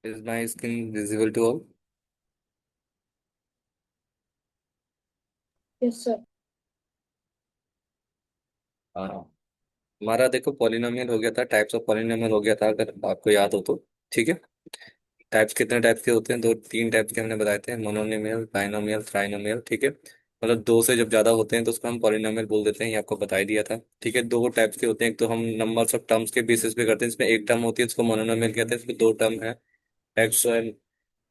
Is my skin visible to all? Yes sir. हाँ। हमारा देखो पॉलिनोमियल हो गया था, टाइप्स ऑफ पॉलिनोमियल हो गया था, अगर आपको याद हो तो। ठीक है। टाइप्स कितने टाइप के होते हैं? दो तीन टाइप के हमने बताए थे, मोनोनोमियल, बाइनोमियल, ट्राइनोमियल। ठीक है, मतलब दो से जब ज्यादा होते हैं तो उसको हम पॉलिनोमियल बोल देते हैं, ये आपको बता ही दिया था। ठीक है, दो टाइप्स के होते हैं, एक तो हम नंबर्स ऑफ टर्म्स के बेसिस पे करते हैं, इसमें एक टर्म होती है, इसको मोनोनोमियल कहते हैं, इसमें दो टर्म है। एक्स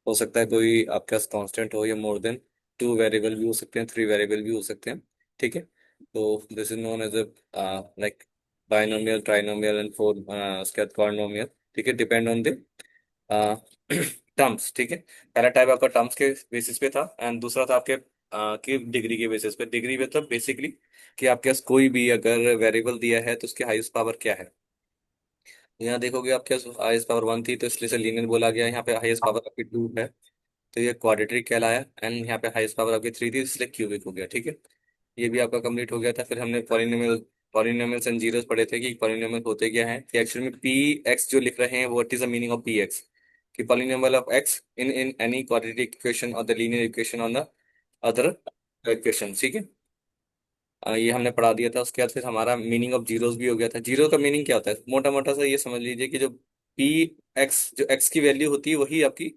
हो सकता है कोई आपके पास कांस्टेंट हो, या मोर देन टू वेरिएबल भी हो सकते हैं, थ्री वेरिएबल भी हो सकते हैं। ठीक है, तो this is known as like binomial, trinomial and four, उसके बाद पॉलिनोमियल। ठीक है, डिपेंड ऑन द टर्म्स। ठीक है, पहला टाइप आपका टर्म्स के बेसिस पे था, एंड दूसरा था आपके की डिग्री के बेसिस पे। डिग्री मतलब बेसिकली कि आपके पास कोई भी अगर वेरिएबल दिया है तो उसकी हाईएस्ट पावर क्या है। यहाँ देखोगे आपके पास हाईएस्ट पावर वन थी, तो इसलिए से लीनियर बोला गया। यहाँ पे हाईएस्ट पावर आपकी टू है, तो ये क्वाड्रेटिक कहलाया। एंड यहाँ पे हाईएस्ट पावर आपकी थ्री थी, इसलिए क्यूबिक हो गया। ठीक है, ये भी आपका कंप्लीट हो गया था। फिर हमने पॉलिनोमियल्स एंड जीरोस पढ़े थे कि पॉलिनोमियल होते क्या हैं, कि एक्चुअली में पी एक्स जो लिख रहे हैं, what is the meaning of P X, कि polynomial of X in in any quadratic equation और the linear equation on the other equation. ठीक है, ये हमने पढ़ा दिया था। उसके बाद फिर हमारा मीनिंग ऑफ जीरोस भी हो गया था। जीरो का मीनिंग क्या होता है, मोटा मोटा सा ये समझ लीजिए कि जो पी एक्स, जो एक्स की वैल्यू होती है वही आपकी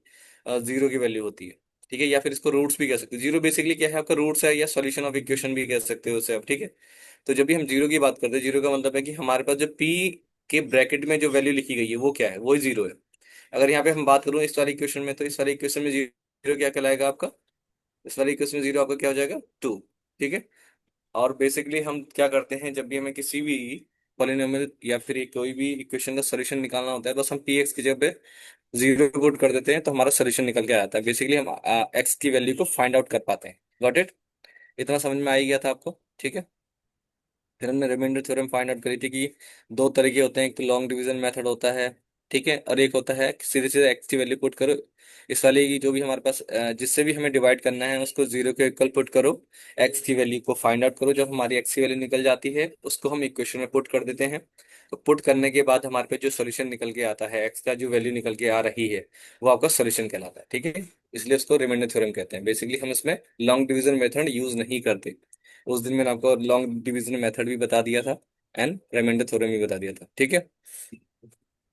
जीरो की वैल्यू होती है। ठीक है, या फिर इसको रूट्स भी कह सकते हो। जीरो बेसिकली क्या है, आपका रूट्स है, या सॉल्यूशन ऑफ इक्वेशन भी कह सकते हो उसे आप। ठीक है, तो जब भी हम जीरो की बात करते हैं, जीरो का मतलब है कि हमारे पास जो पी के ब्रैकेट में जो वैल्यू लिखी गई है वो क्या है, वही जीरो है। अगर यहाँ पे हम बात करूँ इस वाले इक्वेशन में, तो इस वाले इक्वेशन में जीरो क्या कहलाएगा आपका, इस वाले इक्वेशन में जीरो आपका क्या हो जाएगा, टू। ठीक है, और बेसिकली हम क्या करते हैं, जब भी हमें किसी भी पॉलिनोमियल या फिर कोई भी इक्वेशन का सोल्यूशन निकालना होता है, बस हम पी एक्स की जगह पे जीरो पुट कर देते हैं, तो हमारा सोल्यूशन निकल के आता है। बेसिकली हम एक्स की वैल्यू को फाइंड आउट कर पाते हैं। Got it? इतना समझ में आ ही गया था आपको? ठीक है, फिर हमने रिमाइंडर थ्योरम फाइंड आउट करी थी कि दो तरीके होते हैं, एक तो लॉन्ग डिवीजन मेथड होता है। ठीक है, और एक होता है कि सीधे सीधे एक्स की वैल्यू पुट करो। इस वाले की जो भी हमारे पास जिससे भी हमें डिवाइड करना है उसको जीरो के इक्वल पुट करो, एक्स की वैल्यू को फाइंड आउट करो। जब हमारी एक्स की वैल्यू निकल जाती है उसको हम इक्वेशन में पुट कर देते हैं। तो पुट करने के बाद हमारे पास जो सोल्यूशन निकल के आता है, एक्स का जो वैल्यू निकल के आ रही है, वो आपका सोल्यूशन कहलाता है। ठीक है, इसलिए उसको रिमाइंडर थ्योरम कहते हैं। बेसिकली हम इसमें लॉन्ग डिवीजन मेथड यूज नहीं करते। उस दिन मैंने आपको लॉन्ग डिवीजन मेथड भी बता दिया था, एंड रिमाइंडर थ्योरम भी बता दिया था। ठीक है,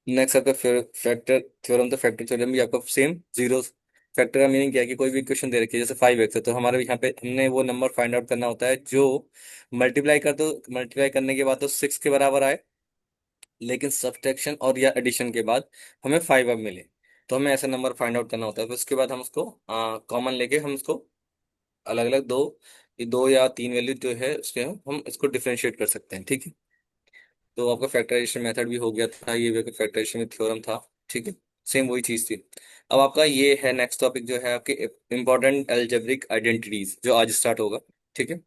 नेक्स्ट आपका फैक्टर थ्योरम। तो फैक्टर थ्योरम भी आपका सेम जीरो। फैक्टर का मीनिंग क्या है, कि कोई भी इक्वेशन दे रखी है, जैसे फाइव एक्स है, तो हमारे यहाँ पे हमने वो नंबर फाइंड आउट करना होता है जो मल्टीप्लाई कर दो, मल्टीप्लाई करने के बाद तो सिक्स के बराबर आए, लेकिन सब्ट्रैक्शन और या एडिशन के बाद हमें फाइव अब मिले, तो हमें ऐसा नंबर फाइंड आउट करना होता है। फिर उसके बाद हम उसको कॉमन लेके हम उसको अलग अलग दो, ये दो या तीन वैल्यू जो है उसके हम इसको डिफरेंशिएट कर सकते हैं। ठीक है, तो आपका फैक्टराइजेशन मेथड भी हो गया था, ये भी आपका फैक्टराइजेशन थ्योरम था। ठीक है, सेम वही चीज थी। अब आपका ये है नेक्स्ट टॉपिक, जो है आपके इंपॉर्टेंट अलजेब्रिक आइडेंटिटीज, जो आज स्टार्ट होगा। ठीक है,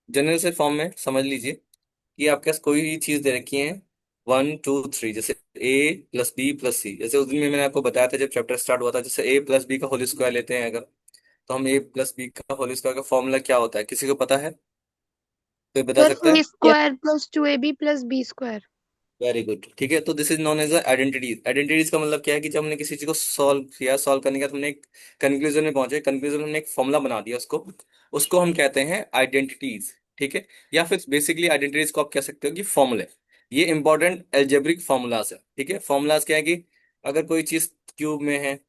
जनरल से फॉर्म में समझ लीजिए कि आपके पास कोई भी चीज दे रखी है, वन टू थ्री, जैसे ए प्लस बी प्लस सी। जैसे उस दिन में मैंने आपको बताया था जब चैप्टर स्टार्ट हुआ था, जैसे ए प्लस बी का होल स्क्वायर लेते हैं अगर, तो हम ए प्लस बी का होल स्क्वायर का फॉर्मूला क्या होता है, किसी को पता है? कोई बता सर सकता ए है? Square plus two A B plus B square. Very good. ठीक है, तो this is known as identities. Identities का मतलब क्या है, कि जब हमने किसी चीज को सॉल्व किया, सॉल्व करने के बाद हमने एक कंक्लूजन में पहुंचे, कंक्लूजन में हमने एक फॉर्मूला बना दिया, उसको उसको हम कहते हैं आइडेंटिटीज। ठीक है, या फिर बेसिकली आइडेंटिटीज को आप कह सकते हो कि फॉर्मूले। ये इंपॉर्टेंट एल्जेब्रिक फॉर्मूलाज है। ठीक है, फॉर्मूलाज क्या है, कि अगर कोई चीज क्यूब में है,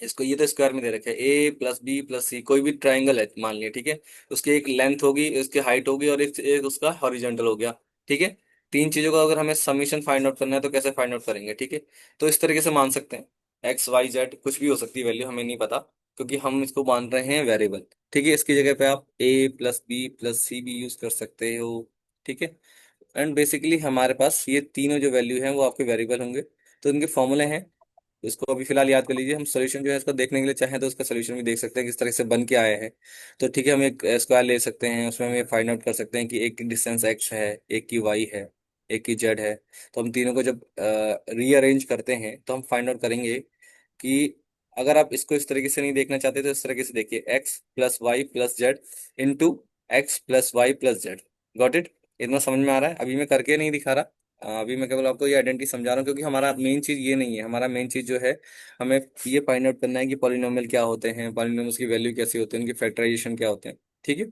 इसको ये तो स्क्वायर में दे रखा है, ए प्लस बी प्लस सी, कोई भी ट्राइंगल है मान लिया। ठीक है, उसकी एक लेंथ होगी, उसकी हाइट होगी, और एक उसका हॉरिजॉन्टल हो गया। ठीक है, तीन चीजों का अगर हमें समीशन फाइंड आउट करना है तो कैसे फाइंड आउट करेंगे? ठीक है, तो इस तरीके से मान सकते हैं, एक्स वाई जेड कुछ भी हो सकती है वैल्यू, हमें नहीं पता, क्योंकि हम इसको मान रहे हैं वेरिएबल। ठीक है, इसकी जगह पे आप ए प्लस बी प्लस सी भी यूज कर सकते हो। ठीक है, एंड बेसिकली हमारे पास ये तीनों जो वैल्यू हैं वो आपके वेरिएबल होंगे, तो इनके फॉर्मूले हैं। इसको अभी फिलहाल याद कर लीजिए। हम सोल्यूशन जो है इसको देखने के लिए चाहें तो उसका सोल्यूशन भी देख सकते हैं किस तरह से बन के आया है। तो ठीक है, हम एक स्क्वायर ले सकते हैं, उसमें हम ये फाइंड आउट कर सकते हैं कि एक की डिस्टेंस एक्स है, एक की वाई है, एक की जेड है। तो हम तीनों को जब रीअरेंज करते हैं तो हम फाइंड आउट करेंगे कि अगर आप इसको इस तरीके से नहीं देखना चाहते तो इस तरीके से देखिए, X plus Y plus Z into X plus Y plus Z. Got it? इतना समझ में आ रहा है? अभी मैं करके नहीं दिखा रहा, अभी मैं केवल आपको ये आइडेंटिटी समझा रहा हूँ, क्योंकि हमारा मेन चीज ये नहीं है। हमारा मेन चीज जो है, हमें ये फाइंड आउट करना है कि पॉलिनोमियल क्या होते हैं, पॉलिनोमियल्स की वैल्यू कैसी होती है, उनकी फैक्टराइजेशन क्या होते हैं। ठीक है।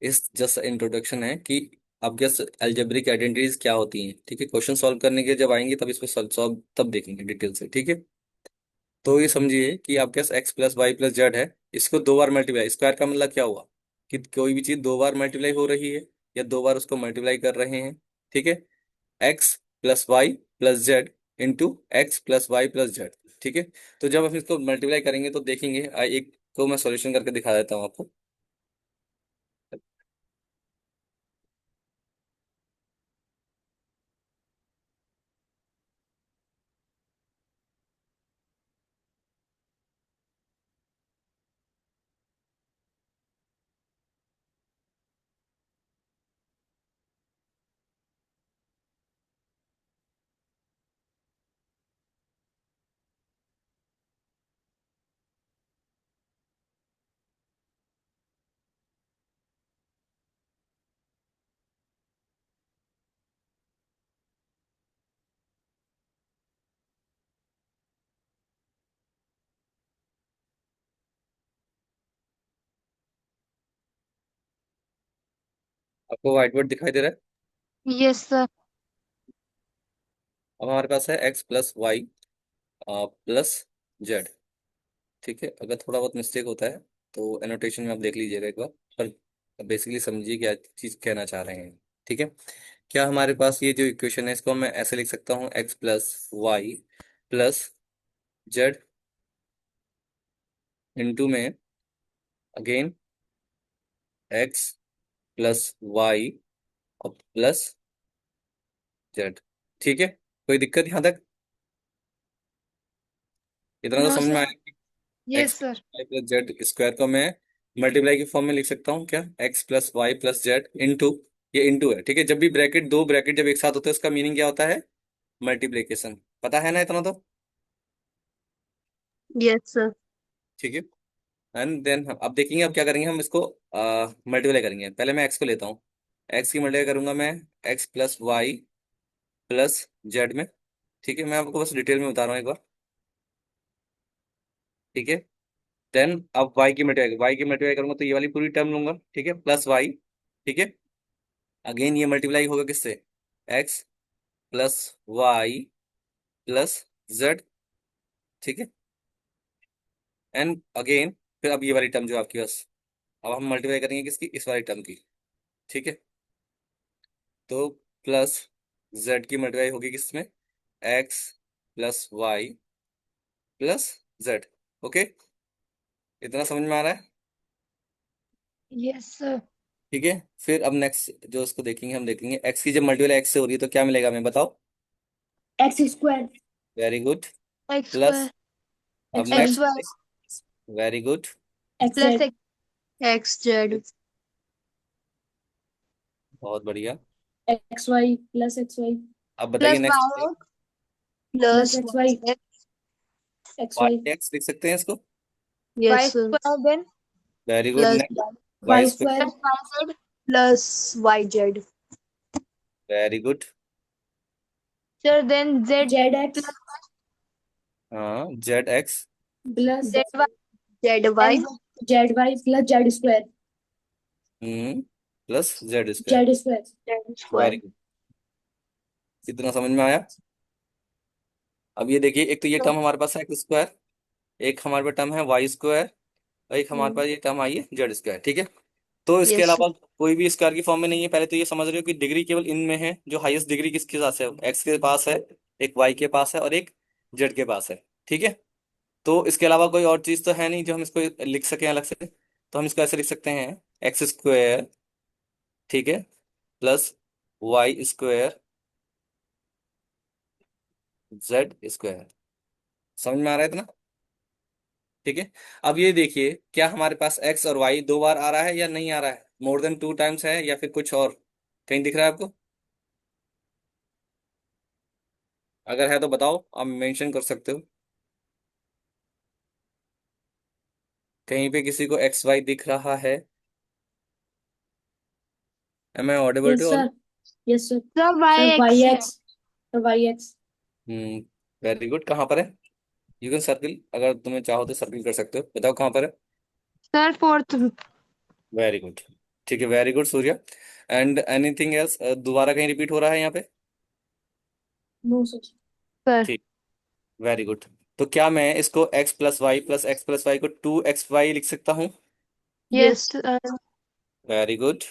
इस जस्ट इंट्रोडक्शन है कि अब जस्ट अलजेब्रिक आइडेंटिटीज क्या होती हैं। ठीक है, क्वेश्चन सॉल्व करने के जब आएंगे तब इसको सॉल्व तब देखेंगे डिटेल से। ठीक है। तो ये समझिए कि आपके पास X plus Y plus Z है, इसको दो बार मल्टीप्लाई, स्क्वायर का मतलब क्या हुआ कि कोई भी चीज दो बार मल्टीप्लाई हो रही है या दो बार उसको मल्टीप्लाई कर रहे हैं। ठीक है। X plus Y plus Z into X plus Y plus Z. ठीक है। तो जब हम इसको मल्टीप्लाई करेंगे तो देखेंगे, एक को मैं सॉल्यूशन करके दिखा देता हूँ आपको। आपको व्हाइट बोर्ड दिखाई दे रहा है। Yes sir. अब हमारे पास है X plus Y plus Z. ठीक है, अगर थोड़ा बहुत मिस्टेक होता है तो एनोटेशन में आप देख लीजिएगा एक बार, पर बेसिकली समझिए क्या चीज कहना चाह रहे हैं। ठीक है। क्या हमारे पास ये जो इक्वेशन है, इसको मैं ऐसे लिख सकता हूँ, X plus Y plus Z into में अगेन एक्स प्लस वाई और प्लस जेड। ठीक है, कोई दिक्कत यहाँ तक? इतना तो नो समझ में सर। आया कि X yes plus sir. Y plus Z square को मैं मल्टीप्लाई की फॉर्म में लिख सकता हूँ क्या, X plus Y plus Z into, ये इंटू है। ठीक है, जब भी ब्रैकेट, दो ब्रैकेट जब एक साथ होते हैं उसका मीनिंग क्या होता है, मल्टीप्लीकेशन। पता है ना इतना तो? Yes sir. ठीक है। एंड देन अब देखेंगे, अब क्या करेंगे, हम इसको मल्टीप्लाई करेंगे। पहले मैं एक्स को लेता हूँ, एक्स की मल्टीप्लाई करूंगा मैं X plus Y plus Z में। ठीक है, मैं आपको बस डिटेल में बता रहा हूँ एक बार। ठीक है। देन अब वाई की मल्टीप्लाई करूंगा तो ये वाली पूरी टर्म लूंगा। ठीक है, प्लस वाई। ठीक है। अगेन ये मल्टीप्लाई होगा किससे, X plus Y plus Z. ठीक है। एंड अगेन फिर अब ये वाली टर्म जो आपके पास, अब हम मल्टीप्लाई करेंगे किसकी, इस वाली टर्म की। ठीक है। तो प्लस जेड की मल्टीप्लाई होगी किसमें, X plus Y plus Z. Okay, इतना समझ में आ रहा है? Yes sir. ठीक है। फिर अब नेक्स्ट जो उसको देखेंगे, हम देखेंगे एक्स की जब मल्टीप्लाई एक्स से हो रही है तो क्या मिलेगा हमें, बताओ। X square. Very good. X plus, square. अब X next, Y very good. Plus X Z बहुत बढ़िया। X Y plus X Y अब बताइए plus next. Y plus X Y X Y Y X लिख सकते हैं इसको। Y yes square then very good. Plus next Y Y square. Square plus Y Z plus Y Z very good. Sir then Z Z X हाँ, Z x. Plus Z Y Z Y plus Z square hmm, plus Z square. Z square Z very square good. इतना समझ में आया? अब ये देखिए, एक तो ये टर्म हमारे पास है एक्स स्क्वायर, एक हमारे पास टर्म है वाई स्क्वायर, और एक हमारे पास ये टर्म आई है जेड स्क्वायर। ठीक है। तो इसके यस अलावा कोई भी स्क्वायर की फॉर्म में नहीं है। पहले तो ये समझ रहे हो कि डिग्री केवल इनमें है, जो हाईएस्ट डिग्री किसके पास है, एक्स के पास है, एक वाई के पास है और एक जेड के पास है। ठीक है। तो इसके अलावा कोई और चीज तो है नहीं जो हम इसको लिख सकें अलग से। तो हम इसको ऐसे लिख सकते हैं, एक्स स्क्वायर, ठीक है, plus Y square Z square. समझ में आ रहा है इतना? ठीक है। अब ये देखिए, क्या हमारे पास एक्स और वाई दो बार आ रहा है या नहीं आ रहा है, मोर देन टू टाइम्स है या फिर कुछ और कहीं दिख रहा है आपको? अगर है तो बताओ, आप मेंशन कर सकते हो। कहीं पे किसी को एक्स वाई दिख रहा है? Am I audible yes to all? Sir yes sir. Sir Y sir Y X है। X. Sir Y X. Hmm, very good. कहाँ पर है? यू कैन सर्किल, अगर तुम्हें चाहो तो सर्किल कर सकते हो। बताओ कहाँ पर है। Sir fourth. Very good. ठीक है, very good Surya. And anything else, दोबारा कहीं रिपीट हो रहा है यहाँ पे? No sir. सर ठीक, वेरी गुड। तो क्या मैं इसको एक्स प्लस वाई को 2xy लिख सकता हूँ? Yes yes. Sir. Very good.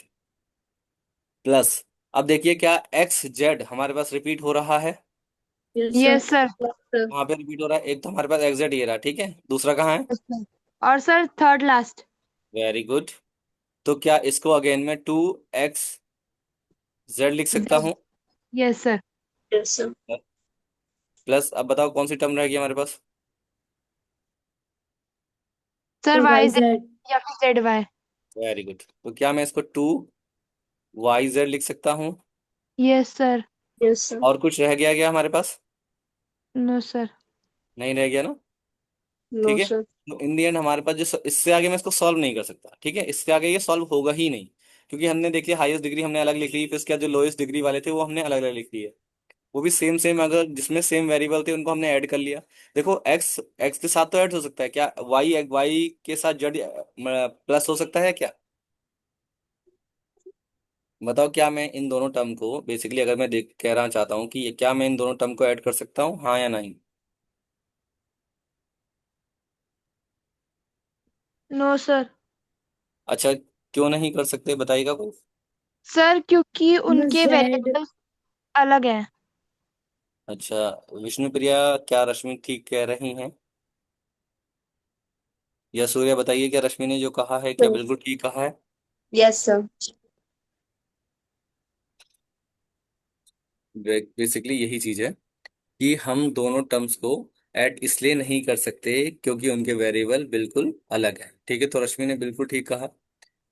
Plus, अब देखिए क्या एक्स जेड हमारे पास रिपीट हो रहा है? Yes sir. Yes sir. वहां पे रिपीट हो रहा है। एक तो हमारे पास एक्स जेड ये रहा, ठीक है, दूसरा कहाँ है? और sir third last. Very good. तो क्या इसको अगेन में 2xz लिख सकता हूँ? Yes sir. Yes sir. Plus, अब बताओ कौन सी टर्म रहेगी हमारे पास? Sir sir Y Y Z Z. या फिर जेड वाई। Very good. तो क्या मैं इसको 2yz लिख सकता हूँ? Yes sir. Yes sir. और कुछ रह गया क्या हमारे पास? No sir. नहीं रह गया ना? नो ठीक है। सर। तो इन दी एंड हमारे पास जो इससे आगे मैं इसको सॉल्व नहीं कर सकता, ठीक है, इससे आगे ये सॉल्व होगा ही नहीं। क्योंकि हमने देखिए हाईएस्ट डिग्री हमने अलग लिख ली, फिर उसके बाद जो लोएस्ट डिग्री वाले थे वो हमने अलग अलग लिख लिए। वो भी सेम सेम, अगर जिसमें सेम वेरिएबल थे उनको हमने ऐड कर लिया। देखो एक्स एक्स के साथ तो ऐड हो सकता है क्या? वाई के साथ जेड प्लस हो सकता है क्या? बताओ क्या मैं इन दोनों टर्म को बेसिकली, अगर मैं देख कहना चाहता हूँ कि ये क्या मैं इन दोनों टर्म को ऐड कर सकता हूँ, हाँ या नहीं? No sir. अच्छा, क्यों नहीं कर सकते बताइएगा कोई? सर क्योंकि उनके जेड। वेरिएबल्स अलग हैं। अच्छा, विष्णुप्रिया, क्या रश्मि ठीक कह रही हैं? या सूर्य बताइए, क्या रश्मि ने जो कहा है क्या बिल्कुल ठीक कहा है? Yes sir. बेसिकली यही चीज है कि हम दोनों टर्म्स को ऐड इसलिए नहीं कर सकते क्योंकि उनके वेरिएबल बिल्कुल अलग है। ठीक है, तो रश्मि ने बिल्कुल ठीक कहा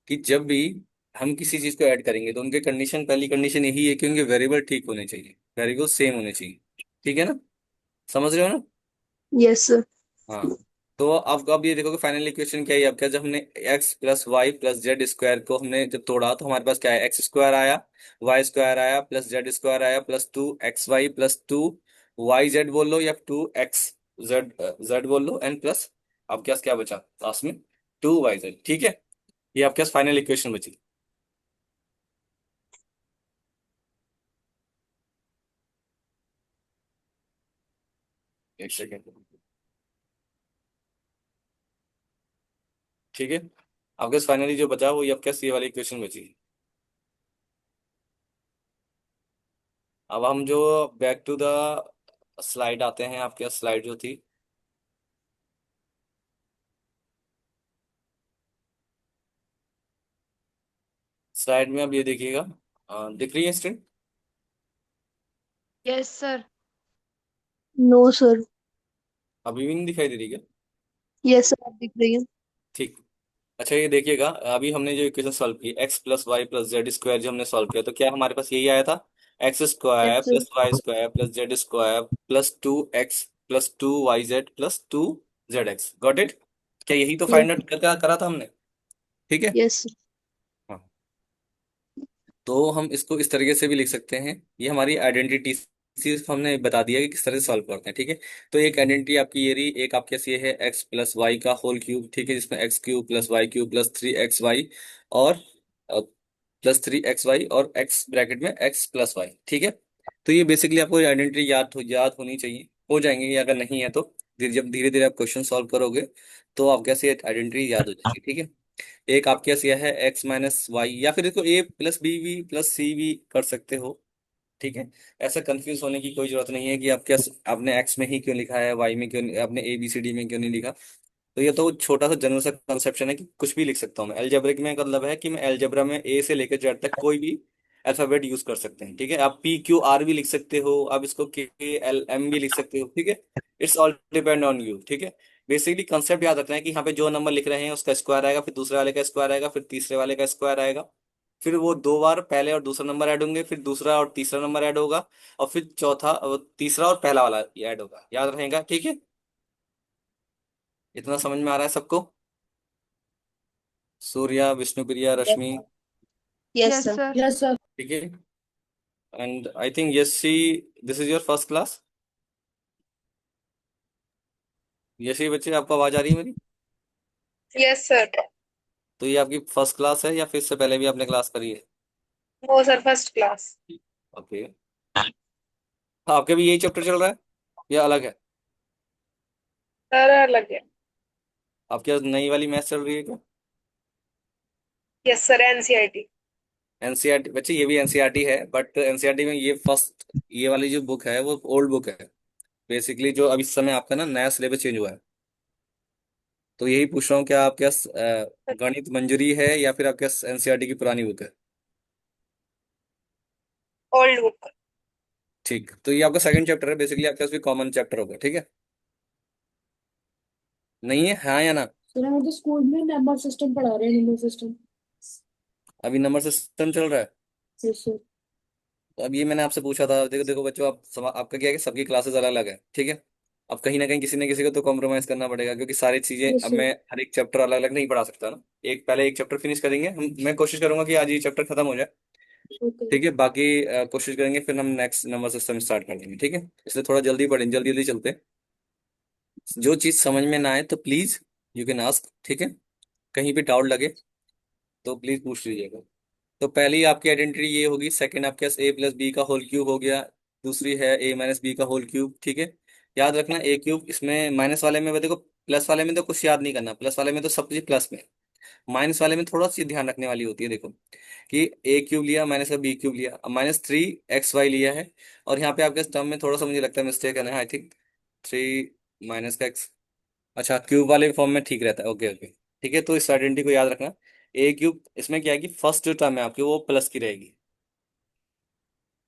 कि जब भी हम किसी चीज को ऐड करेंगे तो उनके कंडीशन, पहली कंडीशन यही है कि उनके वेरिएबल ठीक होने चाहिए, वेरिएबल सेम होने चाहिए। ठीक है ना? समझ रहे हो ना? Yes sir. हाँ। तो अब ये देखो कि फाइनल इक्वेशन क्या है आपका। जब हमने X plus Y plus Z square को हमने जब तोड़ा तो हमारे पास क्या है? एक्स स्क्वायर आया, वाई स्क्वायर आया, प्लस जेड स्क्वायर आया, प्लस 2xy प्लस 2yz बोल लो, या 2x जेड बोल लो, एंड प्लस आपके पास क्या बचा लास्ट में? 2yz। ठीक है, ये आपके पास फाइनल इक्वेशन बची। एक सेकेंड। ठीक है, आपके पास फाइनली जो बचा वो ये आपके पास ये वाली इक्वेशन बची। अब हम जो बैक टू द स्लाइड आते हैं, आपके पास स्लाइड जो थी, स्लाइड में अब ये देखिएगा, दिख रही है screen? Yes sir. No sir. अभी भी नहीं दिखाई दे रही क्या? यस सर, आप दिख रही है। ठीक। अच्छा ये देखिएगा, अभी हमने जो इक्वेशन सॉल्व की X plus Y plus Z square जो हमने सॉल्व किया, तो क्या हमारे पास यही आया था? X square yes plus Y square plus Z square plus 2x plus 2yz plus 2zx, got it? क्या यही तो फाइंड सर। आउट करा करा था हमने? ठीक है। यस। हाँ, तो हम इसको इस तरीके से भी लिख सकते हैं। ये हमारी आइडेंटिटी सिर्फ हमने बता दिया कि किस तरह से सॉल्व करते हैं। ठीक है, तो एक आइडेंटिटी आपकी ये रही, एक आपके पास ये है एक्स प्लस वाई का होल क्यूब, ठीक है, जिसमें X cube plus Y cube plus 3xy और +3xy और एक्स ब्रैकेट में एक्स प्लस वाई। ठीक है, तो ये बेसिकली आपको आइडेंटिटी याद होनी चाहिए। हो जाएंगे ये, अगर नहीं है तो जब धीरे धीरे आप क्वेश्चन सॉल्व करोगे तो आप कैसे आइडेंटिटी याद हो जाएगी। ठीक है, एक आपके पास यह है x-y, या फिर इसको a+b+c भी कर सकते हो। ठीक है, ऐसा कंफ्यूज होने की कोई जरूरत नहीं है कि आपके आपने एक्स में ही क्यों लिखा है, वाई में क्यों, आपने ABCD में क्यों नहीं लिखा। तो ये तो छोटा सा जनरल सा कंसेप्शन है कि कुछ भी लिख सकता हूँ मैं। एलजेब्रिक में मतलब है कि मैं एलजेब्रा में ए से लेकर जेड तक कोई भी अल्फाबेट यूज कर सकते हैं। ठीक है, आप PQR भी लिख सकते हो, आप इसको KLM भी लिख सकते हो। ठीक है, it's all depend on you. ठीक है, बेसिकली कंसेप्ट याद रखना है कि यहाँ पे जो नंबर लिख रहे हैं उसका स्क्वायर आएगा, फिर दूसरे वाले का स्क्वायर आएगा, फिर तीसरे वाले का स्क्वायर आएगा, फिर वो दो बार पहले और दूसरा नंबर ऐड होंगे, फिर दूसरा और तीसरा नंबर ऐड होगा, और फिर चौथा तीसरा और पहला वाला ऐड होगा। याद रहेगा? ठीक है, इतना समझ में आ रहा है सबको? Surya, Vishnupriya, Rashmi? Yes yes sir. Sir. Yes sir. ठीक है, And I think Yashi, this is your first class. Yeshi बच्चे, आपको आवाज आ रही है मेरी? Yes sir. तो ये आपकी फर्स्ट क्लास है या फिर इससे पहले भी आपने क्लास करी है? वो सर फर्स्ट क्लास। ओके। आपके भी यही चैप्टर चल रहा है या अलग है? सर अलग है। आपके पास नई वाली मैथ चल रही है क्या? Yes sir NCERT. एनसीईआरटी बच्चे, ये भी एनसीईआरटी है, बट एनसीईआरटी में ये फर्स्ट, ये वाली जो बुक है वो ओल्ड बुक है बेसिकली। जो अभी इस समय आपका ना नया सिलेबस चेंज हुआ है, तो यही पूछ रहा हूँ, क्या आपके पास गणित मंजरी है या फिर आपके पास एनसीईआरटी की पुरानी बुक है? Old book. ठीक, तो ये आपका सेकंड चैप्टर है बेसिकली, आपके पास भी कॉमन चैप्टर होगा, ठीक है? नहीं है, हाँ या ना? सर हमें तो स्कूल में नंबर सिस्टम पढ़ा रहे हैं, नंबर सिस्टम। अभी नंबर सिस्टम चल रहा है? Yes sir. तो अब ये मैंने आपसे पूछा था, देखो देखो बच्चों, आपका क्या है कि सबकी क्लासेस अलग अलग है, ठीक है? अब कहीं ना कहीं किसी न किसी को तो कॉम्प्रोमाइज करना पड़ेगा, क्योंकि सारी चीजें यस अब सर। मैं हर एक चैप्टर अलग अलग नहीं पढ़ा सकता ना। पहले एक चैप्टर फिनिश करेंगे हम, मैं कोशिश करूंगा कि आज ये चैप्टर खत्म हो जाए, ओके। ठीक है? बाकी कोशिश करेंगे फिर हम नेक्स्ट नंबर सिस्टम स्टार्ट कर देंगे, ठीक है? इसलिए थोड़ा जल्दी पढ़ें, जल्दी जल्दी चलते हैं। जो चीज समझ में ना आए तो प्लीज यू कैन आस्क, ठीक है? कहीं भी डाउट लगे तो प्लीज पूछ लीजिएगा। तो पहली आपकी आइडेंटिटी ये होगी, सेकंड आपके पास ए प्लस बी का होल क्यूब हो गया, दूसरी है ए माइनस बी का होल क्यूब, ठीक है? याद रखना ए क्यूब, इसमें माइनस वाले में देखो, प्लस वाले में तो कुछ याद नहीं करना, प्लस वाले में तो सब चीज प्लस में, माइनस वाले में थोड़ा सी ध्यान रखने वाली होती है। देखो कि ए क्यूब लिया माइनस का बी क्यूब लिया, अब माइनस 3xy लिया है, और यहाँ पे आपके टर्म में थोड़ा सा मुझे लगता है मिस्टेक है ना, आई थिंक 3 - का x। अच्छा, क्यूब वाले फॉर्म में ठीक रहता है, ओके ओके। ठीक है, तो इस आइडेंटिटी को याद रखना। ए क्यूब, इसमें क्या है कि फर्स्ट जो टर्म है आपकी वो प्लस की रहेगी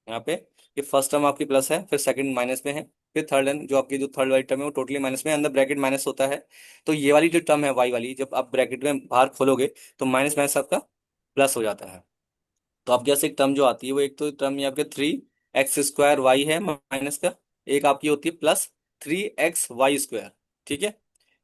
यहाँ पे, ये फर्स्ट टर्म आपकी प्लस है, फिर सेकंड माइनस में है, फिर थर्ड एंड जो आपकी जो थर्ड वाली टर्म है वो टोटली माइनस में है, अंदर ब्रैकेट माइनस होता है। तो ये वाली जो टर्म है वाई वाली, जब आप ब्रैकेट में बाहर खोलोगे तो माइनस माइनस आपका प्लस हो जाता है। तो आपके पास एक टर्म जो आती है वो, एक तो टर्म ये आपके 3x² y है माइनस का, एक आपकी होती है +3xy²। ठीक है,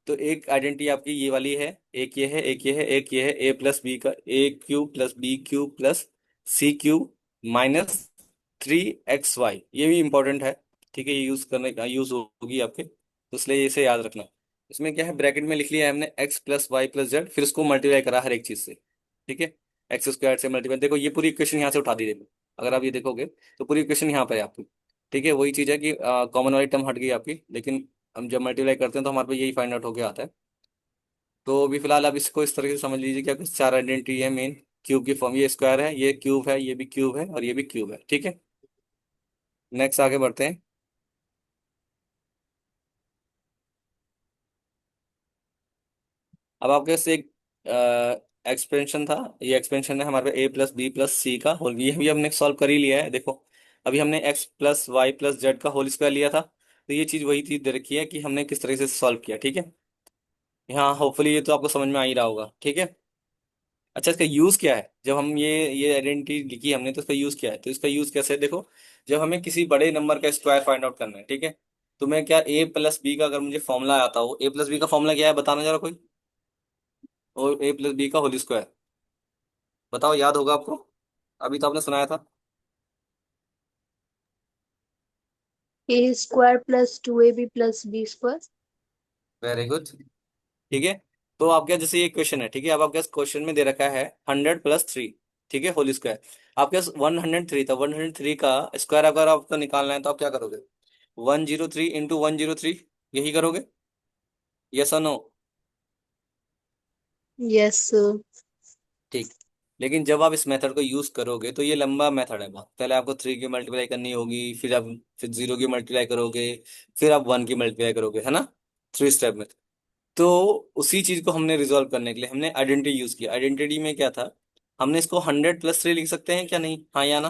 तो एक आइडेंटिटी आपकी ये वाली है, एक ये है, एक ये है, एक ये है, ए प्लस बी का A cube plus B cube plus C cube -3xy, ये भी इंपॉर्टेंट है, ठीक है? ये यूज करने का यूज होगी आपके, तो इसलिए इसे याद रखना। इसमें क्या है, ब्रैकेट में लिख लिया है हमने x + y + z, फिर उसको मल्टीप्लाई करा हर एक चीज से, ठीक है? x² से मल्टीप्लाई, देखो ये पूरी इक्वेशन यहाँ से उठा दी, देखो अगर आप ये देखोगे तो पूरी इक्वेशन यहाँ पर है आपकी। ठीक है, वही चीज है कि कॉमन वाली टर्म हट गई आपकी, लेकिन हम जब मल्टीप्लाई करते हैं तो हमारे पास यही फाइंड आउट होके आता है। तो अभी फिलहाल आप इसको इस तरह से समझ लीजिए कि आपके चार आइडेंटिटी है मेन। क्यूब की फॉर्म, ये स्क्वायर है, ये क्यूब है, ये भी क्यूब है, और ये भी क्यूब है, ठीक है? नेक्स्ट आगे बढ़ते हैं। अब आपके पास एक एक्सपेंशन था, ये एक्सपेंशन है हमारे पास a + b + c का होल, ये भी हमने सॉल्व कर ही लिया है, देखो अभी हमने x + y + z का होल स्क्वायर लिया था, तो ये चीज वही चीज दे रखी है कि हमने किस तरह से सॉल्व किया, ठीक है? हाँ, होपफुली ये तो आपको समझ में आ ही रहा होगा, ठीक है? अच्छा, इसका यूज क्या है? जब हम ये आइडेंटिटी लिखी हमने तो इसका यूज क्या है, तो इसका यूज कैसे है, देखो जब हमें किसी बड़े नंबर का स्क्वायर फाइंड आउट करना है, ठीक है? तो मैं क्या, a + b का अगर मुझे फॉर्मूला आता हो, a + b का फॉर्मूला क्या है बताना जरा कोई, और a + b का होल स्क्वायर, बताओ, याद होगा आपको? अभी तो आपने सुनाया था। A² + 2AB + B²। Very good, ठीक है। तो आपके जैसे ये क्वेश्चन है, ठीक है? अब आपके क्वेश्चन में दे रखा है 100 + 3, ठीक है, होल स्क्वायर। आपके पास 103 था, 103 का स्क्वायर अगर आपको निकालना है तो आप क्या करोगे? 103 × 103, यही करोगे? यस और नो? यस। ठीक, लेकिन जब आप इस मेथड को यूज करोगे तो ये लंबा मेथड है बहुत, पहले आपको 3 की मल्टीप्लाई करनी होगी, फिर 0 की मल्टीप्लाई करोगे, फिर आप 1 की मल्टीप्लाई करोगे, है ना? 3 स्टेप में। तो उसी चीज को हमने रिजॉल्व करने के लिए हमने आइडेंटिटी यूज किया। आइडेंटिटी में क्या था, हमने इसको 100 + 3 लिख सकते हैं क्या, नहीं, हाँ या ना?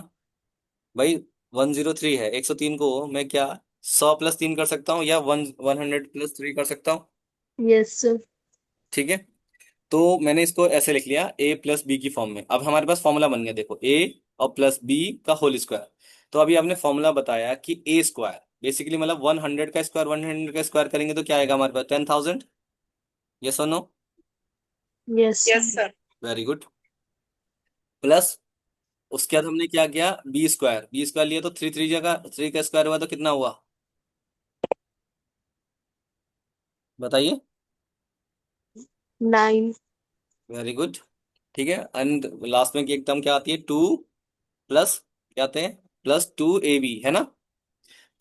भाई 103 है, 103 को मैं क्या 100 + 3 कर सकता हूँ, या 100 + 3 कर सकता हूँ, यस। ठीक है? तो मैंने इसको ऐसे लिख लिया a + b की फॉर्म में। अब हमारे पास फॉर्मूला बन गया, देखो a और +b का होल स्क्वायर। तो अभी आपने फॉर्मूला बताया कि a² बेसिकली मतलब 100 का स्क्वायर, 100 का स्क्वायर करेंगे तो क्या आएगा हमारे पास, 10,000। यस और no? Yes. Yes sir. Very good. Plus उसके बाद हमने क्या किया, बी स्क्वायर लिया तो थ्री थ्री जगह थ्री का स्क्वायर हुआ तो कितना हुआ, बताइए। 9। Very good. ठीक है, एंड लास्ट में की एकदम क्या आती है, टू प्लस क्या आते हैं, +2ab, है ना।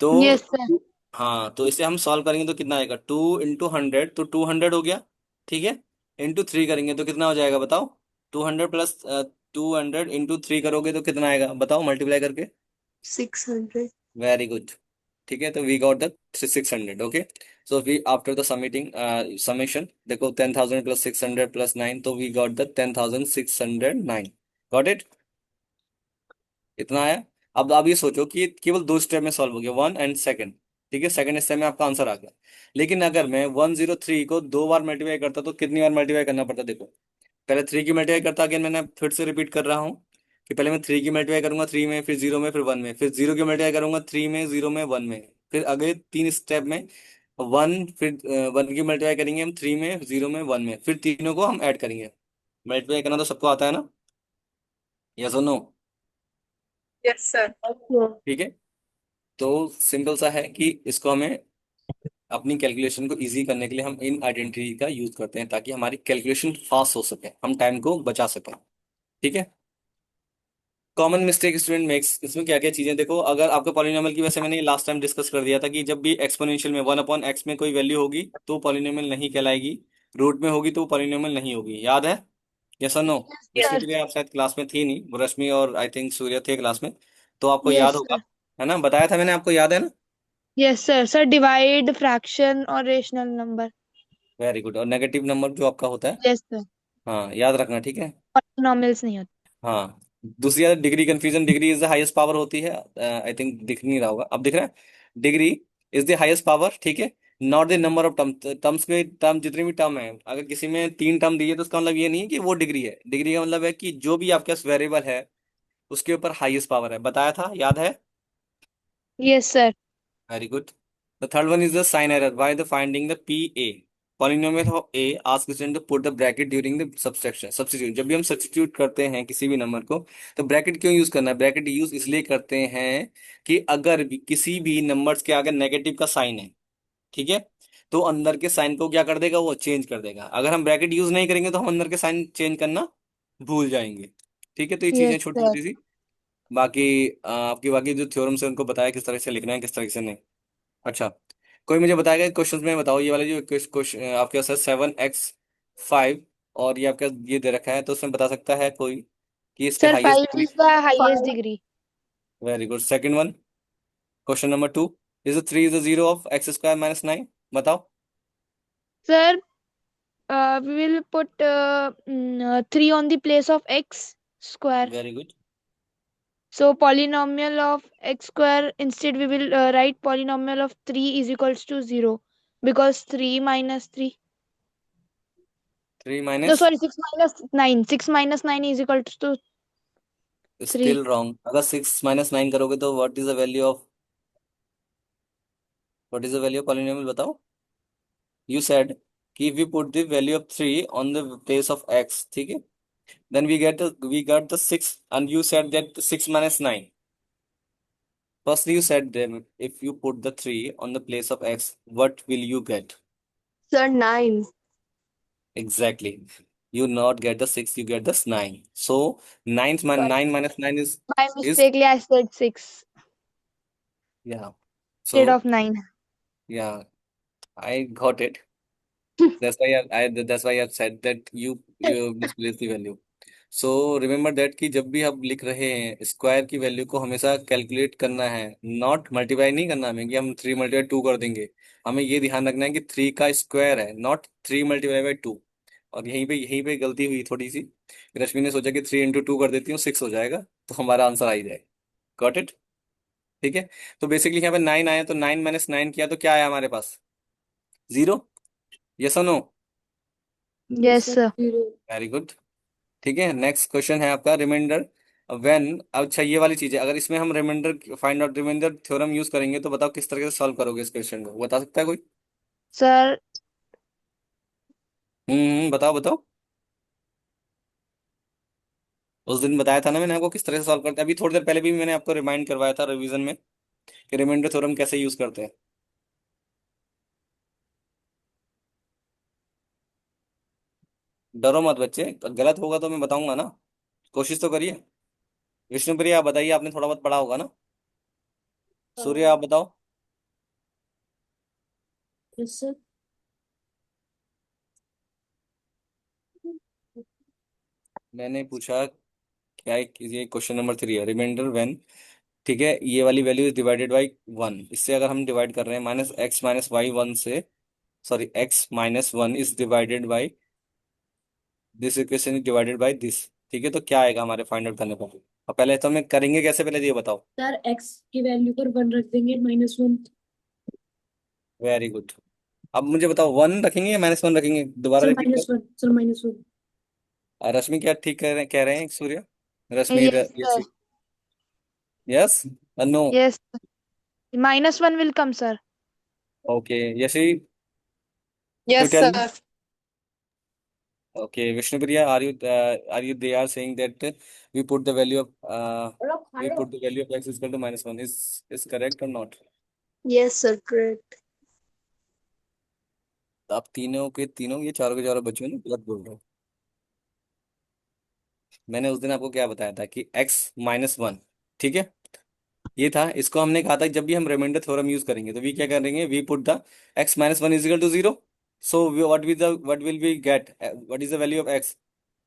तो यस सर। हाँ, तो इसे हम सॉल्व करेंगे तो कितना आएगा, 2 × 100 तो 200 हो गया। ठीक है, ×3 करेंगे तो कितना हो जाएगा बताओ, 200 प्लस 200 × 3 करोगे तो कितना आएगा बताओ, मल्टीप्लाई करके। 600। Very good. ठीक है, तो we got the 600। Okay, so we after the submitting summation देखो, 10,000 + 600 + 9, तो we got the 10,609। Got it, इतना आया। अब आप ये सोचो कि केवल दो स्टेप में सॉल्व हो गया, वन एंड सेकंड। ठीक है, सेकंड स्टेप में आपका आंसर आ गया। लेकिन अगर मैं 103 को 2 बार मल्टीप्लाई करता तो कितनी बार मल्टीप्लाई करना पड़ता, देखो। पहले 3 की मल्टीप्लाई करता, अगेन मैंने फिर से रिपीट कर रहा हूँ कि पहले मैं 3 की मल्टीप्लाई करूंगा 3 में, फिर 0 में, फिर 1 में, फिर 0 की मल्टीप्लाई करूंगा 3 में, 0 में, 1 में, फिर अगले 3 स्टेप में 1, फिर 1 की मल्टीप्लाई करेंगे हम 3 में, 0 में, 1 में, फिर तीनों को हम ऐड करेंगे। मल्टीप्लाई करना तो सबको आता है ना, यस और नो। Yes sir. ठीक है, तो सिंपल सा है कि इसको हमें अपनी कैलकुलेशन को इजी करने के लिए हम इन आइडेंटिटी का यूज करते हैं, ताकि हमारी कैलकुलेशन फास्ट हो सके, हम टाइम को बचा सकें। ठीक है, कॉमन मिस्टेक स्टूडेंट मेक्स, इसमें क्या क्या चीजें देखो, अगर आपके पॉलिनोमियल की, वैसे मैंने लास्ट टाइम डिस्कस कर दिया था कि जब भी एक्सपोनेंशियल में 1/x में कोई वैल्यू होगी तो पॉलिनोमियल नहीं कहलाएगी, रूट में होगी तो पॉलिनोमियल नहीं होगी, याद है, यस और नो। सर। बेसिकली आप शायद क्लास में थी नहीं, वो रश्मि और आई थिंक सूर्य थे क्लास में, तो आपको याद यस होगा, सर। है ना, बताया था मैंने आपको, याद है ना। Yes sir. Sir divide, fraction और रेशनल नंबर। वेरी गुड, और नेगेटिव नंबर जो आपका होता है, यस सर। हाँ याद रखना, ठीक है। पॉलिनॉमियल्स नहीं होते। हाँ, दूसरी बात, degree confusion, degree is the highest power होती है, आई थिंक दिख नहीं रहा होगा, अब दिख रहा है, degree is the highest power, ठीक है। Not the number of term, terms में टर्म जितनी भी टर्म है, अगर किसी में 3 टर्म दी है तो उसका मतलब ये नहीं है कि वो डिग्री है, डिग्री का मतलब है कि जो भी आपके पास वेरिएबल है उसके ऊपर हाईएस्ट पावर है, बताया था, याद है। Yes sir. Very good. The third one is the sign error. By the finding the PA, polynomial of A, ask the student to put the bracket during the subtraction. Substitute, जब भी हम substitute करते हैं किसी भी number को, तो bracket क्यों यूज करना है, ब्रैकेट यूज इसलिए करते हैं कि अगर भी किसी भी नंबर्स के आगे नेगेटिव का साइन है, ठीक है, तो अंदर के साइन को क्या कर देगा, वो चेंज कर देगा। अगर हम ब्रैकेट यूज नहीं करेंगे तो हम अंदर के साइन चेंज करना भूल जाएंगे। ठीक है, तो ये चीजें यस छोटी सर। छोटी सी, बाकी आपकी बाकी जो थ्योरम्स है उनको बताया किस तरह से लिखना है, किस तरह से नहीं। अच्छा, कोई मुझे बताएगा क्वेश्चंस में, बताओ ये वाले जो क्वेश्चन आपके पास है 7x5, और ये आपका ये दे रखा है, तो उसमें बता सकता है कोई कि इसके sir highest 5 degree. Is the highest degree. Very good, second one, question number 2, is the 3 is the zero of x² - 9, बताओ। Sir we will put 3 on the place of x square. Very good, So polynomial of x square, instead we will write polynomial of 3 is equals to 0, because 3 minus 3. 3 No, minus, sorry, 6 minus 9. 6 minus 9 is equals to still 3. Wrong, अगर 6 - 9 करोगे तो what is the value of polynomial, बताओ। You said कि if we put the value of 3 on the place of x, ठीक है, then we got the 6, and you said that 6 minus 9. Firstly, you said then if you put the 3 on the place of x, what will you get? Sir 9। Exactly. You not get the 6, you get the 9. So 9 minus 9 By is mistakenly I said 6 yeah. instead So of 9. yeah, I got it. That's why I said that you misplaced the value. So remember that कि जब भी आप लिख रहे हैं square की value को हमेशा कैलकुलेट करना है, नॉट मल्टीप्लाई नहीं करना हमें कि हम 3 × 2 कर देंगे। हमें ये ध्यान रखना है कि 3 का स्क्वायर है, नॉट 3 × 2। और यहीं पे गलती हुई थोड़ी सी, रश्मि ने सोचा कि 3 × 2 कर देती हूँ 6 हो जाएगा, तो हमारा आंसर आ ही जाएगा। गॉट इट, ठीक है। तो बेसिकली यहाँ पे 9 आया, तो 9 - 9 किया तो क्या आया हमारे पास, 0, यस और no. Yes Yes sir, sir. 0। Very good. ठीक है, नेक्स्ट क्वेश्चन है आपका रिमाइंडर व्हेन। अच्छा, ये वाली चीज है, अगर इसमें हम reminder find out reminder theorem use करेंगे तो बताओ किस तरीके से सॉल्व करोगे इस क्वेश्चन को, बता सकता है कोई। Sir, बताओ बताओ। उस दिन बताया था ना मैंने आपको किस तरह से सॉल्व करते हैं, अभी थोड़ी देर पहले भी मैंने आपको रिमाइंड करवाया था रिवीजन में कि रिमाइंडर थ्योरम कैसे यूज करते हैं। डरो मत बच्चे, गलत होगा तो मैं बताऊंगा ना, कोशिश तो करिए। विष्णुप्रिया आप बताइए, आपने थोड़ा बहुत पढ़ा होगा ना। सूर्य आप बताओ। Yes sir. मैंने पूछा क्या है, ये क्वेश्चन नंबर 3 है, रिमाइंडर व्हेन, ठीक है, ये वाली वैल्यू इज डिवाइडेड बाई 1, इससे अगर हम डिवाइड कर रहे हैं माइनस एक्स माइनस वाई 1 से, sorry x minus 1 is divided by this equation is divided by this, ठीक है, तो क्या आएगा हमारे फाइंड आउट करने पर। और पहले तो हमें करेंगे कैसे, पहले ये बताओ। सर एक्स की वैल्यू पर 1 रख देंगे, -1। Very good. अब मुझे बताओ 1 रखेंगे या -1 रखेंगे, दोबारा सर रिपीट कर। -1, सर -1। रश्मि क्या ठीक कह रहे हैं Surya, Rashmi Yes, sir. Yes no. Yes. -1 will come, sir. Okay Yashi, you Yes, tell me. sir. Okay, Vishnupriya, are you they are saying that we put the value of we put the value of x is equal to -1 is correct or not? Yes sir, correct. तो आप तीनों के तीनों, ये चारों के चारों बच्चों ने गलत बोल रहे हो। मैंने उस दिन आपको क्या बताया था कि x-1, ठीक है, ये था, इसको हमने कहा था जब भी हम रिमाइंडर थ्योरम यूज करेंगे तो वी क्या करेंगे, we put the x-1 is equal to 0। So what will we get, what is the value of x,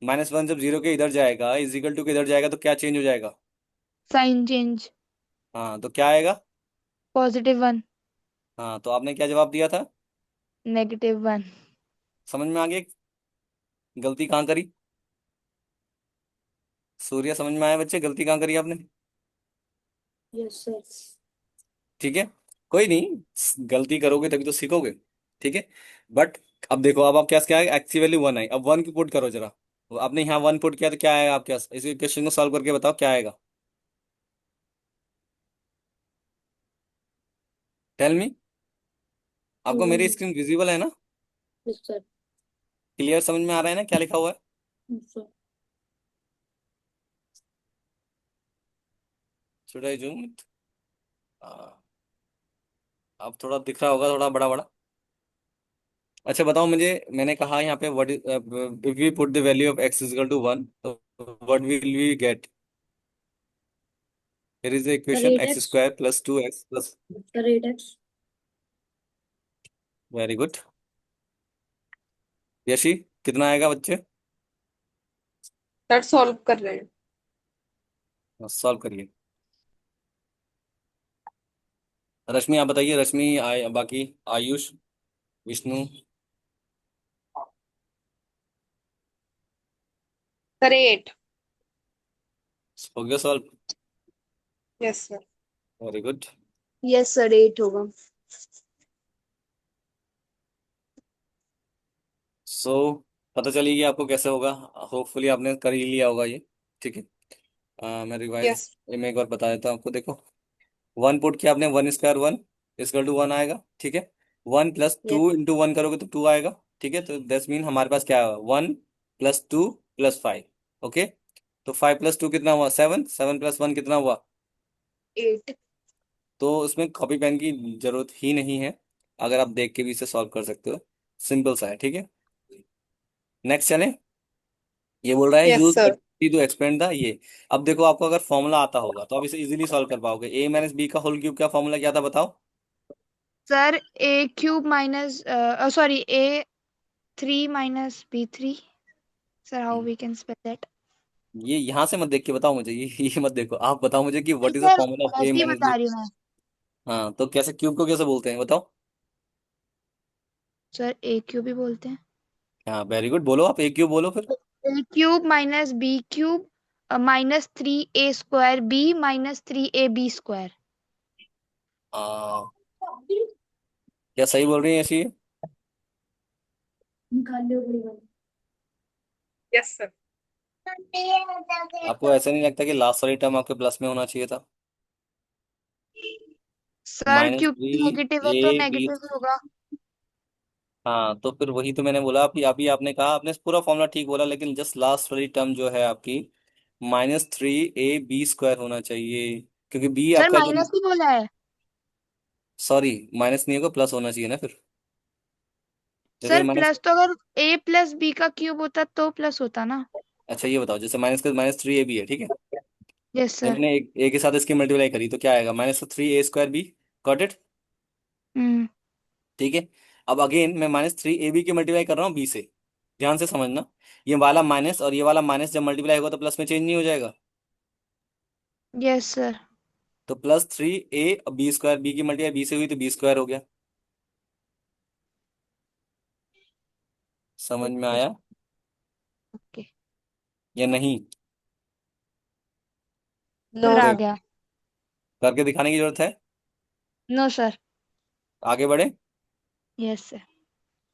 -1 जब 0 के इधर जाएगा, इज इक्वल टू के इधर जाएगा तो क्या चेंज हो जाएगा। Sign change. हाँ तो क्या आएगा। +1. हाँ तो आपने क्या जवाब दिया था। -1. समझ में आ गया गलती कहाँ करी। सूर्य समझ में आया बच्चे, गलती कहाँ करी आपने। Yes sir. ठीक है, कोई नहीं, गलती करोगे तभी तो सीखोगे, ठीक है। बट अब देखो, अब आप क्या क्या है, एक्स की वैल्यू 1 आई, अब 1 की पुट करो जरा। आपने यहाँ 1 पुट किया तो क्या आएगा आपके पास, इस क्वेश्चन को सॉल्व करके बताओ क्या आएगा। Tell me. आपको मेरी स्क्रीन विजिबल है ना, यस सर। क्लियर समझ में आ रहा है ना क्या लिखा हुआ है। Sir should I zoom it, अब थोड़ा दिख रहा होगा, थोड़ा बड़ा बड़ा। अच्छा बताओ मुझे, मैंने कहा यहाँ पे what is, if we put the value of x is equal to 1 तो what will we get. Here is the sir equation 8 X X square plus 2x plus, sir 8 X. Very good. Yashi कितना आएगा बच्चे, sir solve कर रहे हैं। Solve करिए। रश्मि आप बताइए, रश्मि बाकी आयुष, विष्णु। सर 8। हो गया solve, yes sir. Very good. Yes sir, 8 होगा। सो पता चली गया आपको कैसे होगा, होपफुली आपने कर ही लिया होगा ये, ठीक है। मैं रिवाइज यस। में एक बार बता देता हूँ आपको, देखो 1 पुट किया आपने, 1 स्क्वायर 1 इक्वल टू 1 आएगा, ठीक है। 1 प्लस यस 2 इंटू 1 करोगे तो 2 आएगा, ठीक है, तो दैट्स मीन हमारे पास क्या है, 1 प्लस 2 प्लस 5, ओके। तो 5 प्लस 2 कितना हुआ, 7, 7 प्लस 1 कितना हुआ। 8। तो उसमें कॉपी पेन की जरूरत ही नहीं है, अगर आप देख के भी इसे सॉल्व कर सकते हो, सिंपल सा है, ठीक है। नेक्स्ट चले, ये बोल रहा है yes use sir. To expand the ये। अब देखो आपको अगर फॉर्मूला आता होगा तो आप इसे इजीली सॉल्व कर पाओगे, a-b का होल क्यूब का फॉर्मूला क्या था बताओ। Sir, a cube minus, sorry, a3 minus b3. Sir, how hmm, we can spell that? ये यहाँ से मत देख के बताओ मुझे, ये मत देखो, आप बताओ मुझे कि नहीं what is the sir, formula of a ऐसे ही माइनस बता b। रही हूँ मैं। हाँ तो कैसे क्यूब को कैसे बोलते हैं बताओ। सर, a क्यूब ही बोलते हैं। हाँ वेरी गुड, बोलो आप a क्यूब बोलो फिर। a cube minus b cube -3a² b -3ab²। आ, क्या सही बोल रही है ऐसी। निकाल लो बड़ी वाली। Yes sir. आपको ऐसा नहीं लगता कि लास्ट वाली टर्म आपके प्लस में होना चाहिए था, sir, minus cube three negative है तो ए बी। नेगेटिव ही होगा। हाँ तो फिर वही तो मैंने बोला, अभी अभी आपने कहा, आपने पूरा फॉर्मूला ठीक बोला लेकिन जस्ट लास्ट वाली टर्म जो है आपकी, -3ab² होना चाहिए, क्योंकि बी सर आपका जो, माइनस ही बोला है। सॉरी माइनस नहीं होगा, प्लस होना चाहिए ना फिर। जैसे सर माइनस, प्लस तो अगर a प्लस b का क्यूब होता तो प्लस होता ना। अच्छा ये बताओ, जैसे माइनस का -3ab है, ठीक है। यस जब सर। मैंने एक के साथ इसकी मल्टीप्लाई करी तो क्या आएगा, -3a²b। Got it. हम्म। ठीक है। अब अगेन मैं -3ab की मल्टीप्लाई कर रहा हूँ बी से। ध्यान से समझना, ये वाला माइनस और ये वाला माइनस जब मल्टीप्लाई होगा तो प्लस में चेंज नहीं हो जाएगा। Yes sir. तो +3a, b की मल्टीप्लाई बी से हुई तो b² हो गया। समझ में आया ओके या नहीं? नो सर आ कोई गया। करके दिखाने की जरूरत है? No sir. आगे बढ़े। Yes sir.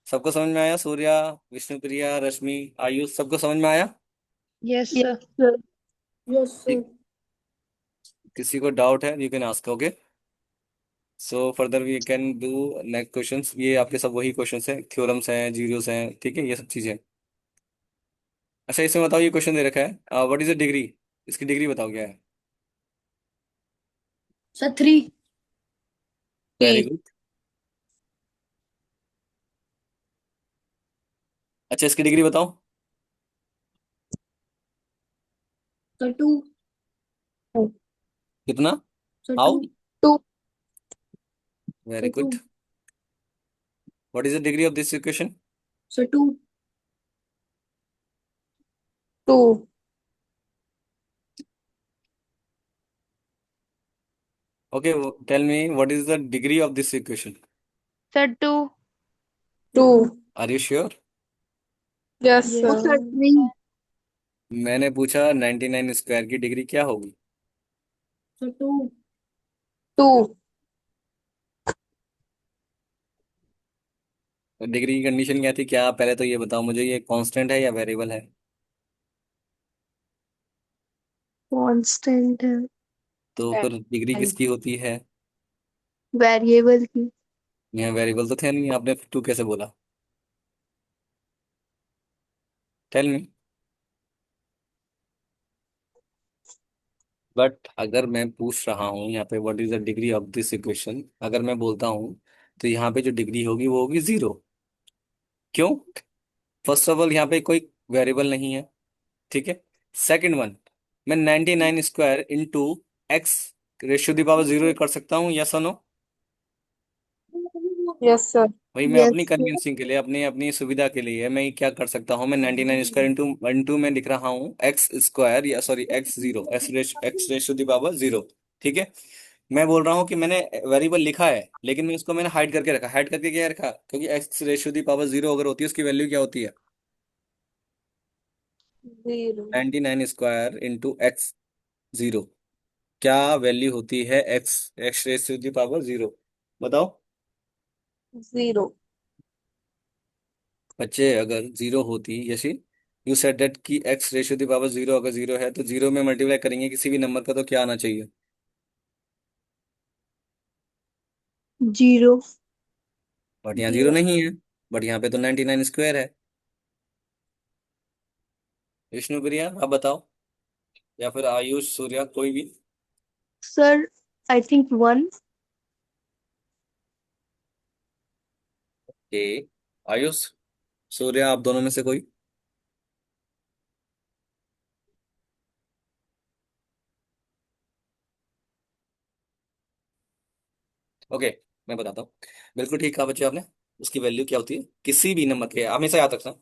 सबको समझ में आया? सूर्या, विष्णुप्रिया, रश्मि, आयुष, सबको समझ में आया? Yes Yes, sir. sir. Yes, sir. ठीक। किसी को डाउट है, you can ask, okay. So further we can do next questions. ये आपके सब वही क्वेश्चंस हैं, थ्योरम्स हैं, जीरोस हैं, ठीक है, ये सब चीजें। अच्छा इसमें बताओ, ये क्वेश्चन दे रखा है, व्हाट इज द डिग्री, इसकी डिग्री बताओ क्या है। Sir, 3. वेरी 3. गुड। अच्छा इसकी डिग्री बताओ। Sir, 2. कितना? Sir, how? 2. Two very Sir, good. 2. What is the degree of this equation? Sir, 2. Two okay, tell me what is the degree of this equation. Sir 2। Two are you sure? Yes yes Oh, sir sir, sir. 3. मैंने पूछा 99² की degree क्या होगी। Sir, 2. Two degree की condition क्या थी, क्या पहले तो ये बताओ मुझे, ये कांस्टेंट है या वेरिएबल है? Constant है। तो फिर डिग्री किसकी होती है? वेरिएबल की। यहाँ वेरिएबल तो थे नहीं, आपने 2 कैसे बोला? Tell me. बट अगर मैं पूछ रहा हूँ यहाँ पे what is the degree of this equation, अगर मैं बोलता हूँ तो यहाँ पे जो डिग्री होगी वो होगी 0। क्यों? फर्स्ट ऑफ ऑल यहाँ पे कोई वेरिएबल नहीं है, ठीक है। सेकंड वन, मैं 99² into x ratio the power 0 कर सकता हूँ, यस और नो? यस सर वही मैं अपनी यस सर। कन्वींसिंग के लिए, अपनी अपनी सुविधा के लिए मैं क्या कर सकता हूँ, मैं 99² इंटू में लिख रहा हूँ x², या sorry x0, x ratio the power 0। ठीक है। मैं बोल रहा हूँ कि मैंने वेरिएबल लिखा है लेकिन मैं उसको मैंने हाइड करके रखा। हाइड करके क्या रखा, क्योंकि एक्स रेशियो दी पावर 0 अगर होती है उसकी वैल्यू क्या होती है, जीरो 99² इंटू x0। क्या वैल्यू होती है x x ratio the power 0? बताओ। जीरो बच्चे अगर 0 होती, यशी यू सेड दैट कि एक्स रेशियो दी पावर 0 अगर 0 है तो 0 में मल्टीप्लाई करेंगे किसी भी नंबर का तो क्या आना चाहिए? जीरो। बट यहाँ 0 जीरो। नहीं है, बट यहाँ पे तो 99² है। विष्णु प्रिया आप बताओ, या फिर आयुष, सूर्या, कोई भी। Sir, I think 1. ए, आयुष, सूर्या, आप दोनों में से कोई। ओके, मैं बताता हूँ। बिल्कुल ठीक कहा बच्चे आपने। उसकी वैल्यू क्या होती है, किसी भी नंबर के, हमेशा याद रखना,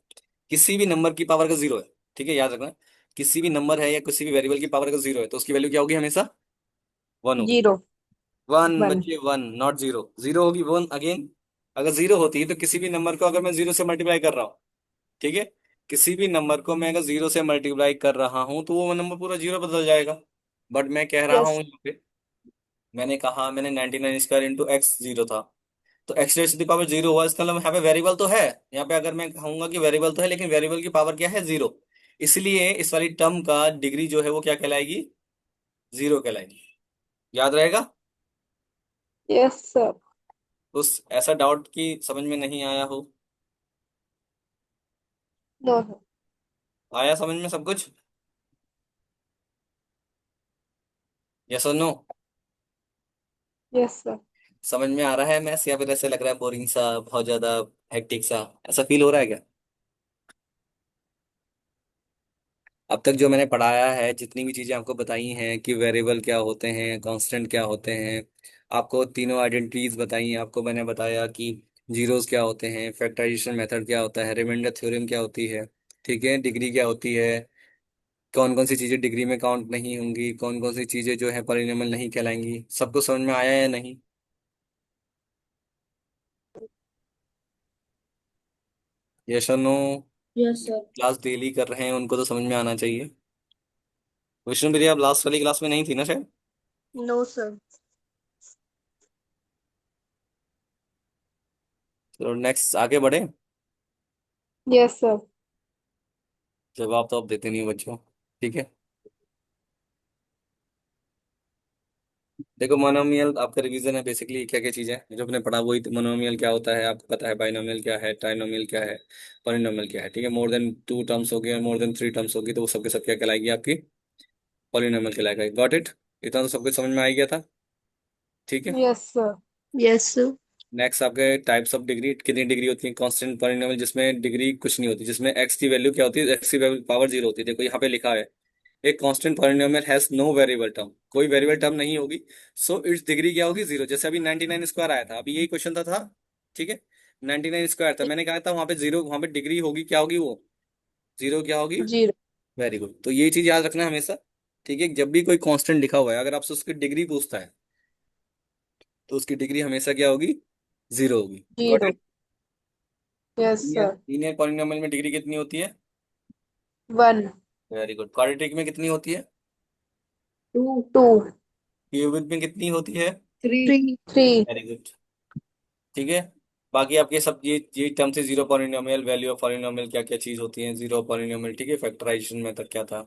किसी भी नंबर की पावर का 0 है, ठीक है, याद रखना। किसी भी नंबर है या किसी भी वेरिएबल की पावर का 0 है तो उसकी वैल्यू क्या होगी, हमेशा 1 होगी। जीरो 1 वन बच्चे, 1 नॉट 0। 0 होगी 1 अगेन। अगर 0 होती है तो किसी भी नंबर को अगर मैं 0 से मल्टीप्लाई कर रहा हूँ, ठीक है, किसी भी नंबर को मैं अगर 0 से मल्टीप्लाई कर रहा हूँ तो वो नंबर पूरा 0 बदल जाएगा। बट मैं कह रहा हूँ यस यहाँ पे, मैंने कहा मैंने 99² इंटू x0 था, तो एक्स रेस की पावर 0 हुआ, इसका मतलब यहाँ पे वेरिएबल तो है। यहाँ पे अगर मैं कहूंगा कि वेरिएबल तो है लेकिन वेरिएबल की पावर क्या है, 0। इसलिए इस वाली टर्म का डिग्री जो है वो क्या कहलाएगी, 0 कहलाएगी। याद रहेगा? यस सर उस ऐसा डाउट की समझ में नहीं आया हो? नो आया समझ में सब कुछ? यस और नो? Yes sir. समझ में आ रहा है मैथ्स, या फिर ऐसे लग रहा है बोरिंग सा, बहुत ज्यादा हेक्टिक सा, ऐसा फील हो रहा है क्या? अब तक जो मैंने पढ़ाया है, जितनी भी चीजें आपको बताई हैं कि वेरिएबल क्या होते हैं, कांस्टेंट क्या होते हैं, आपको तीनों आइडेंटिटीज बताई हैं, आपको मैंने बताया कि जीरोस क्या होते हैं, फैक्टराइजेशन मेथड क्या होता है, रिमाइंडर थ्योरम क्या होती है, ठीक है, डिग्री क्या होती है, कौन कौन सी चीजें डिग्री में काउंट नहीं होंगी, कौन कौन सी चीजें जो है पॉलिनॉमियल नहीं कहलाएंगी, सबको समझ में आया या नहीं? यस और no? Yes, sir. Class daily कर रहे हैं उनको तो समझ में आना चाहिए। विष्णु प्रिया, आप लास्ट वाली क्लास में नहीं थी ना शायद? No, sir. चलो नेक्स्ट आगे बढ़े। Yes sir. जवाब तो आप देते नहीं हो बच्चों, ठीक है। देखो मोनोमियल आपका रिवीजन है, बेसिकली क्या क्या चीजें हैं जो आपने पढ़ा वही। मोनोमियल क्या होता है आपको पता है, बाइनोमियल क्या है, ट्राइनोमियल क्या है, पॉलिनोमियल क्या है, ठीक है। मोर देन टू टर्म्स हो गए, मोर देन थ्री टर्म्स होगी, तो वो सबके सब क्या कहलाएगी आपकी? पॉलिनोमियल कहलाएगा। Got it? इतना तो सबको समझ में आ ही गया था, ठीक है। Yes sir. Yes, sir. Next आपके टाइप्स ऑफ डिग्री, कितनी डिग्री होती है कांस्टेंट पॉलिनोमियल जिसमें डिग्री कुछ नहीं होती, जिसमें एक्स की वैल्यू क्या होती है, एक्स की वैल्यू पावर जीरो होती है। देखो यहाँ पे लिखा है, एक constant polynomial has no variable term, कोई वेरिएबल टर्म नहीं होगी, सो इट्स डिग्री क्या होगी? जीरो। जैसे अभी 99 स्क्वायर आया था, अभी यही क्वेश्चन था ठीक है। 99 स्क्वायर था, मैंने कहा था वहां पे जीरो, वहां पे डिग्री होगी, क्या होगी वो? जीरो क्या होगी? जीरो। Very good. तो ये चीज याद रखना हमेशा, ठीक है। जब भी कोई कांस्टेंट लिखा हुआ है, अगर आपसे उसकी डिग्री पूछता है, तो उसकी डिग्री हमेशा क्या होगी? जीरो होगी। Got zero. It? Yes sir. Linear polynomial में डिग्री कितनी होती है? वन। Very good. क्वाड्रेटिक में कितनी होती है? Two, to. क्यूबिक में कितनी होती है? three. Three. Three. Very good, ठीक है। बाकी आपके सब ये टर्म से, zero polynomial, value of polynomial, क्या क्या चीज होती है, जीरो पॉलिनोमियल, ठीक है, फैक्टराइजेशन मेथड क्या था,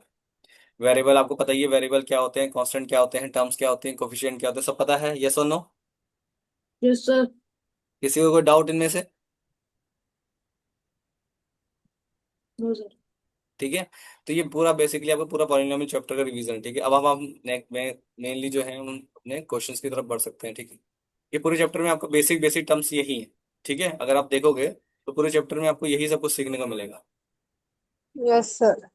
वेरिएबल आपको पता ही है, वेरिएबल क्या होते हैं, कांस्टेंट क्या होते हैं, टर्म्स क्या होते हैं, कोफिशिएंट क्या होते हैं, सब पता है। यस और नो? Yes, sir. किसी को कोई डाउट इनमें से? No, sir. ठीक है। तो ये पूरा बेसिकली आपको पूरा पॉलिनोमियल चैप्टर का रिवीजन, ठीक है। अब हम मेनली जो है हम अपने क्वेश्चंस की तरफ बढ़ सकते हैं, ठीक है। ये पूरे चैप्टर में आपको बेसिक बेसिक टर्म्स यही है, ठीक है। अगर आप देखोगे तो पूरे चैप्टर में आपको यही सब कुछ सीखने को मिलेगा। Yes sir.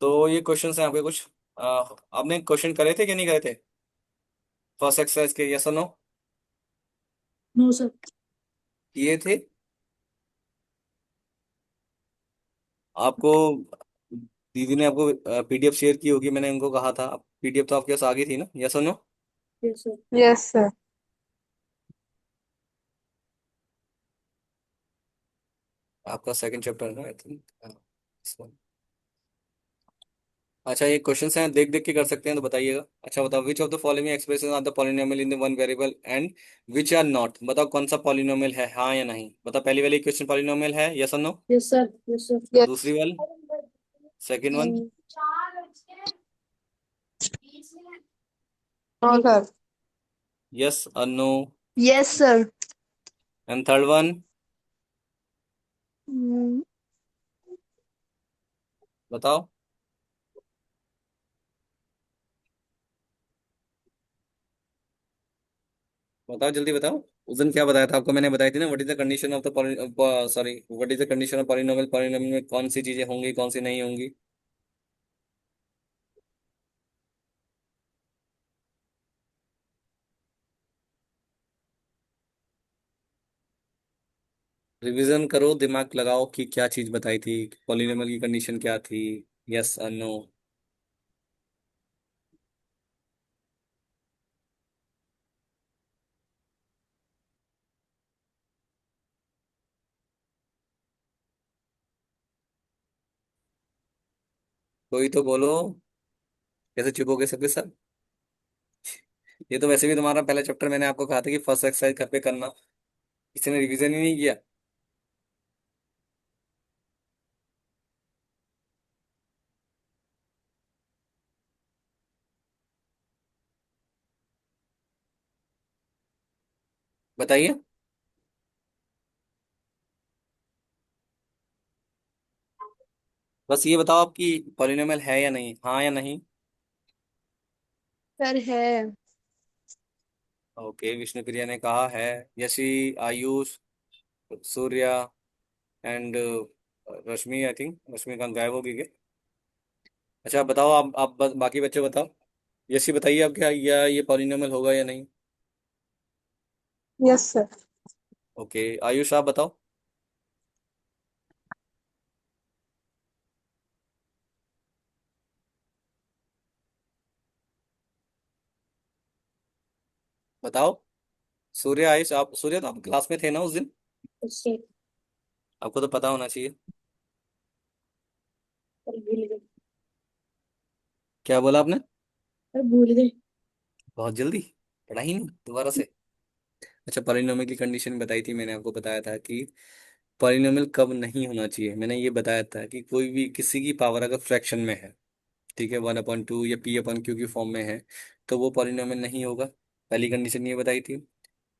तो ये क्वेश्चंस हैं आपके कुछ, आपने क्वेश्चन करे थे कि नहीं करे थे फर्स्ट एक्सरसाइज के? यस और नो? No, sir. किए थे आपको? दीदी ने आपको पीडीएफ शेयर की होगी, मैंने उनको कहा था, पीडीएफ तो आपके पास आ गई थी ना? यस और no? Yes, sir. Yes sir. आपका सेकंड चैप्टर है ना, आई थिंक। अच्छा, ये क्वेश्चंस हैं, देख देख के कर सकते हैं, तो बताइएगा। अच्छा बताओ, which of the following expression are the polynomial in the one variable and which are not? बताओ कौन सा पॉलिनोमियल है, हाँ या नहीं? बताओ, पहली वाली क्वेश्चन पॉलिनोमियल है, यस और no? Yes, sir. Yes, sir. दूसरी यस। वाली, second one, no sir. Yes और no? Yes, sir. And third one, Mm, बताओ, बताओ जल्दी बताओ। उस दिन क्या बताया था आपको? मैंने बताई थी ना, what is the condition of the sorry, what is the condition of polynomial, polynomial में कौन सी चीजें होंगी, कौन सी नहीं होंगी? रिवीजन करो, दिमाग लगाओ कि क्या चीज बताई थी, पॉलिनोमियल की कंडीशन क्या थी, यस और नो? कोई तो बोलो, कैसे चुप हो गए सबके सब? ये तो वैसे भी तुम्हारा पहला चैप्टर, मैंने आपको कहा था कि फर्स्ट एक्सरसाइज घर पे करना, किसी ने रिवीजन ही नहीं किया। बताइए, बस ये बताओ आपकी पॉलिनोमियल है या नहीं, हाँ या नहीं? सर है। ओके, विष्णुप्रिया ने कहा है। Yeshi, Ayush, Surya and Rashmi, I think Rashmikant गायब होगी क्या? अच्छा बताओ, आप बाकी बच्चे बताओ। यशी बताइए आप, क्या या ये पॉलिनोमियल होगा या नहीं? Yes sir. ओके, आयुष आप बताओ। बताओ। सूर्य, आयुष, आप सूर्य तो आप क्लास में थे ना उस दिन? उससे आपको तो पता होना चाहिए। पर भूल गए। क्या बोला आपने? पर भूल गए। बहुत जल्दी? पढ़ा ही नहीं दोबारा से? अच्छा, पॉलिनोमियल की कंडीशन बताई थी मैंने, आपको बताया था कि पॉलिनोमियल कब नहीं होना चाहिए। मैंने ये बताया था कि कोई भी किसी की पावर अगर फ्रैक्शन में है, ठीक है, 1/2 या p/q की फॉर्म में है, तो वो पॉलिनोमियल नहीं होगा। पहली कंडीशन ये बताई थी।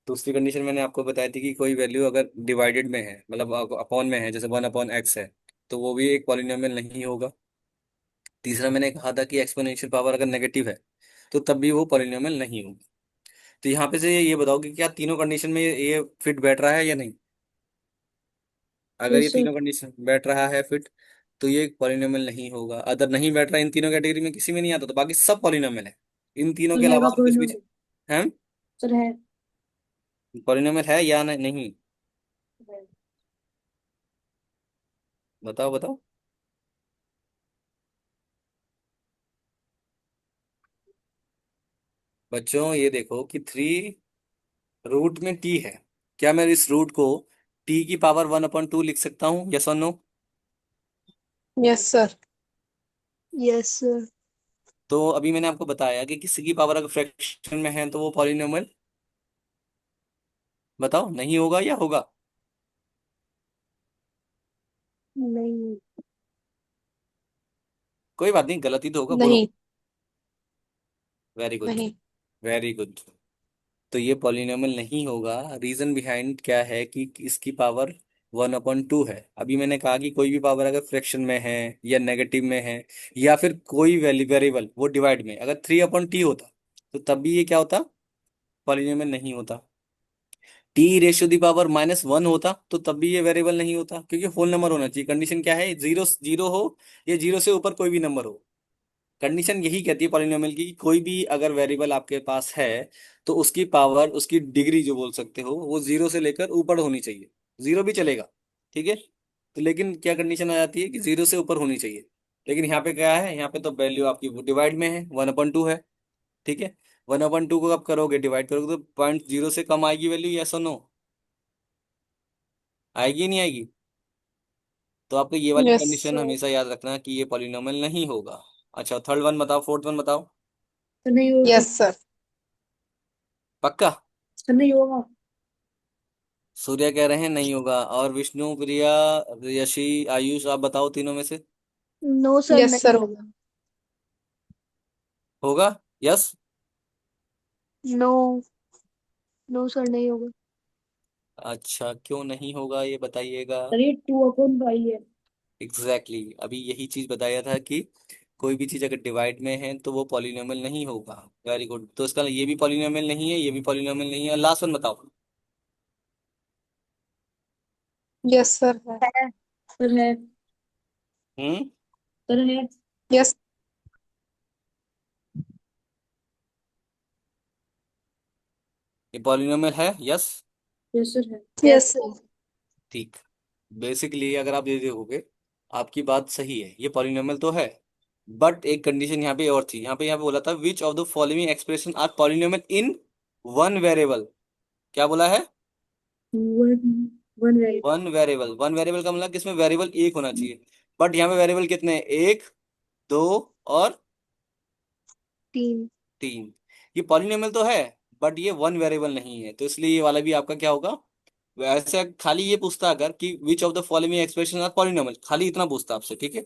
दूसरी कंडीशन मैंने आपको बताई थी कि कोई वैल्यू अगर डिवाइडेड में है, मतलब अपॉन में है, जैसे 1/x है, तो वो भी एक पॉलिनोमियल नहीं होगा। तीसरा मैंने कहा था कि एक्सपोनेंशियल पावर अगर नेगेटिव है, तो तब भी वो पॉलिनोमियल नहीं होगी। तो यहाँ पे से ये बताओ कि क्या तीनों कंडीशन में ये फिट बैठ रहा है या नहीं? अगर ये यस सर। तीनों कंडीशन बैठ रहा है फिट, तो ये पॉलिनोमियल नहीं होगा। अगर नहीं बैठ रहा इन तीनों कैटेगरी में किसी में नहीं आता, तो बाकी सब पॉलिनोमियल है। इन तीनों के सर अलावा हैगा और कुछ भी पॉलिनोमियल। है? सर है। पॉलिनोमियल है या नहीं? बताओ बताओ। बच्चों ये देखो कि 3 रूट में टी है। क्या मैं इस रूट को t⁻² 1/2 लिख सकता हूँ, यस और no? Yes sir. Yes sir. तो अभी मैंने आपको बताया कि किसी की पावर अगर फ्रैक्शन में है तो वो पॉलिनोमियल, बताओ, नहीं होगा या होगा? नहीं। कोई बात नहीं, गलती तो होगा, बोलो। नहीं। Very good. नहीं। Very good. तो ये पॉलिनोमियल नहीं होगा। रीजन बिहाइंड क्या है कि इसकी पावर 1/2 है। अभी मैंने कहा कि कोई भी पावर अगर फ्रैक्शन में है या नेगेटिव में है, या फिर कोई वैल्यू वेरिएबल वो डिवाइड में, अगर 3/t होता, तो तब भी ये क्या होता? पॉलिनोमियल नहीं होता। t⁻⁻1 होता तो तब भी ये वेरिएबल नहीं होता, क्योंकि होल नंबर होना चाहिए। कंडीशन क्या है? जीरो जीरो हो या जीरो से ऊपर कोई भी नंबर हो। कंडीशन यही कहती है पॉलिनोमियल की कि कोई भी अगर वेरिएबल आपके पास है, तो उसकी पावर, उसकी डिग्री जो बोल सकते हो, वो जीरो से लेकर ऊपर होनी चाहिए। जीरो भी चलेगा, ठीक है। तो लेकिन क्या कंडीशन आ जाती है कि जीरो से ऊपर होनी चाहिए। लेकिन यहाँ पे क्या है? यहाँ पे तो वैल्यू आपकी डिवाइड में है, 1/2 है, ठीक है। 1/2 को आप करोगे, डिवाइड करोगे, तो 0.0 से कम आएगी वैल्यू, यस और नो? आएगी नहीं आएगी? तो आपको ये वाली यस कंडीशन सर। हमेशा याद रखना कि ये पॉलिनोमियल नहीं होगा। अच्छा, थर्ड वन बताओ, फोर्थ वन बताओ। तो नहीं होगा। Yes sir. पक्का? तो नहीं होगा। सूर्य कह रहे हैं नहीं होगा, और विष्णु, प्रिया, यशी, आयुष, आप बताओ तीनों में से। नो सर यस नहीं सर। होगा। होगा? यस? नो। नो सर नहीं होगा। अच्छा, क्यों नहीं होगा ये बताइएगा। सर ये 2/5 है। एग्जैक्टली अभी यही चीज बताया था कि कोई भी चीज अगर डिवाइड में है तो वो पॉलिनोमियल नहीं होगा। Very good. तो इसका ये भी पॉलिनोमियल नहीं है, ये भी पॉलिनोमियल नहीं है। लास्ट वन बताओ। यस सर है। है। सर है। हम्म। सर है। यस। ये पॉलिनोमियल है, यस? यस सर है। Yes sir. ठीक। बेसिकली अगर आप ये देखोगे, आपकी बात सही है, ये पॉलिनोमियल तो है। बट एक कंडीशन यहाँ पे और थी। यहाँ पे बोला था which of the following expression are polynomial in one variable. क्या बोला है? One. One value. One variable का मतलब किसमें वेरिएबल एक होना चाहिए। बट यहाँ पे वेरिएबल कितने हैं? एक, दो और 3। 3। ये पॉलिनोमियल तो है, बट ये वन वेरिएबल नहीं है, तो इसलिए ये वाला भी आपका क्या होगा? वैसे खाली ये पूछता अगर कि which of the following expression are polynomial, खाली इतना पूछता आपसे, ठीक है।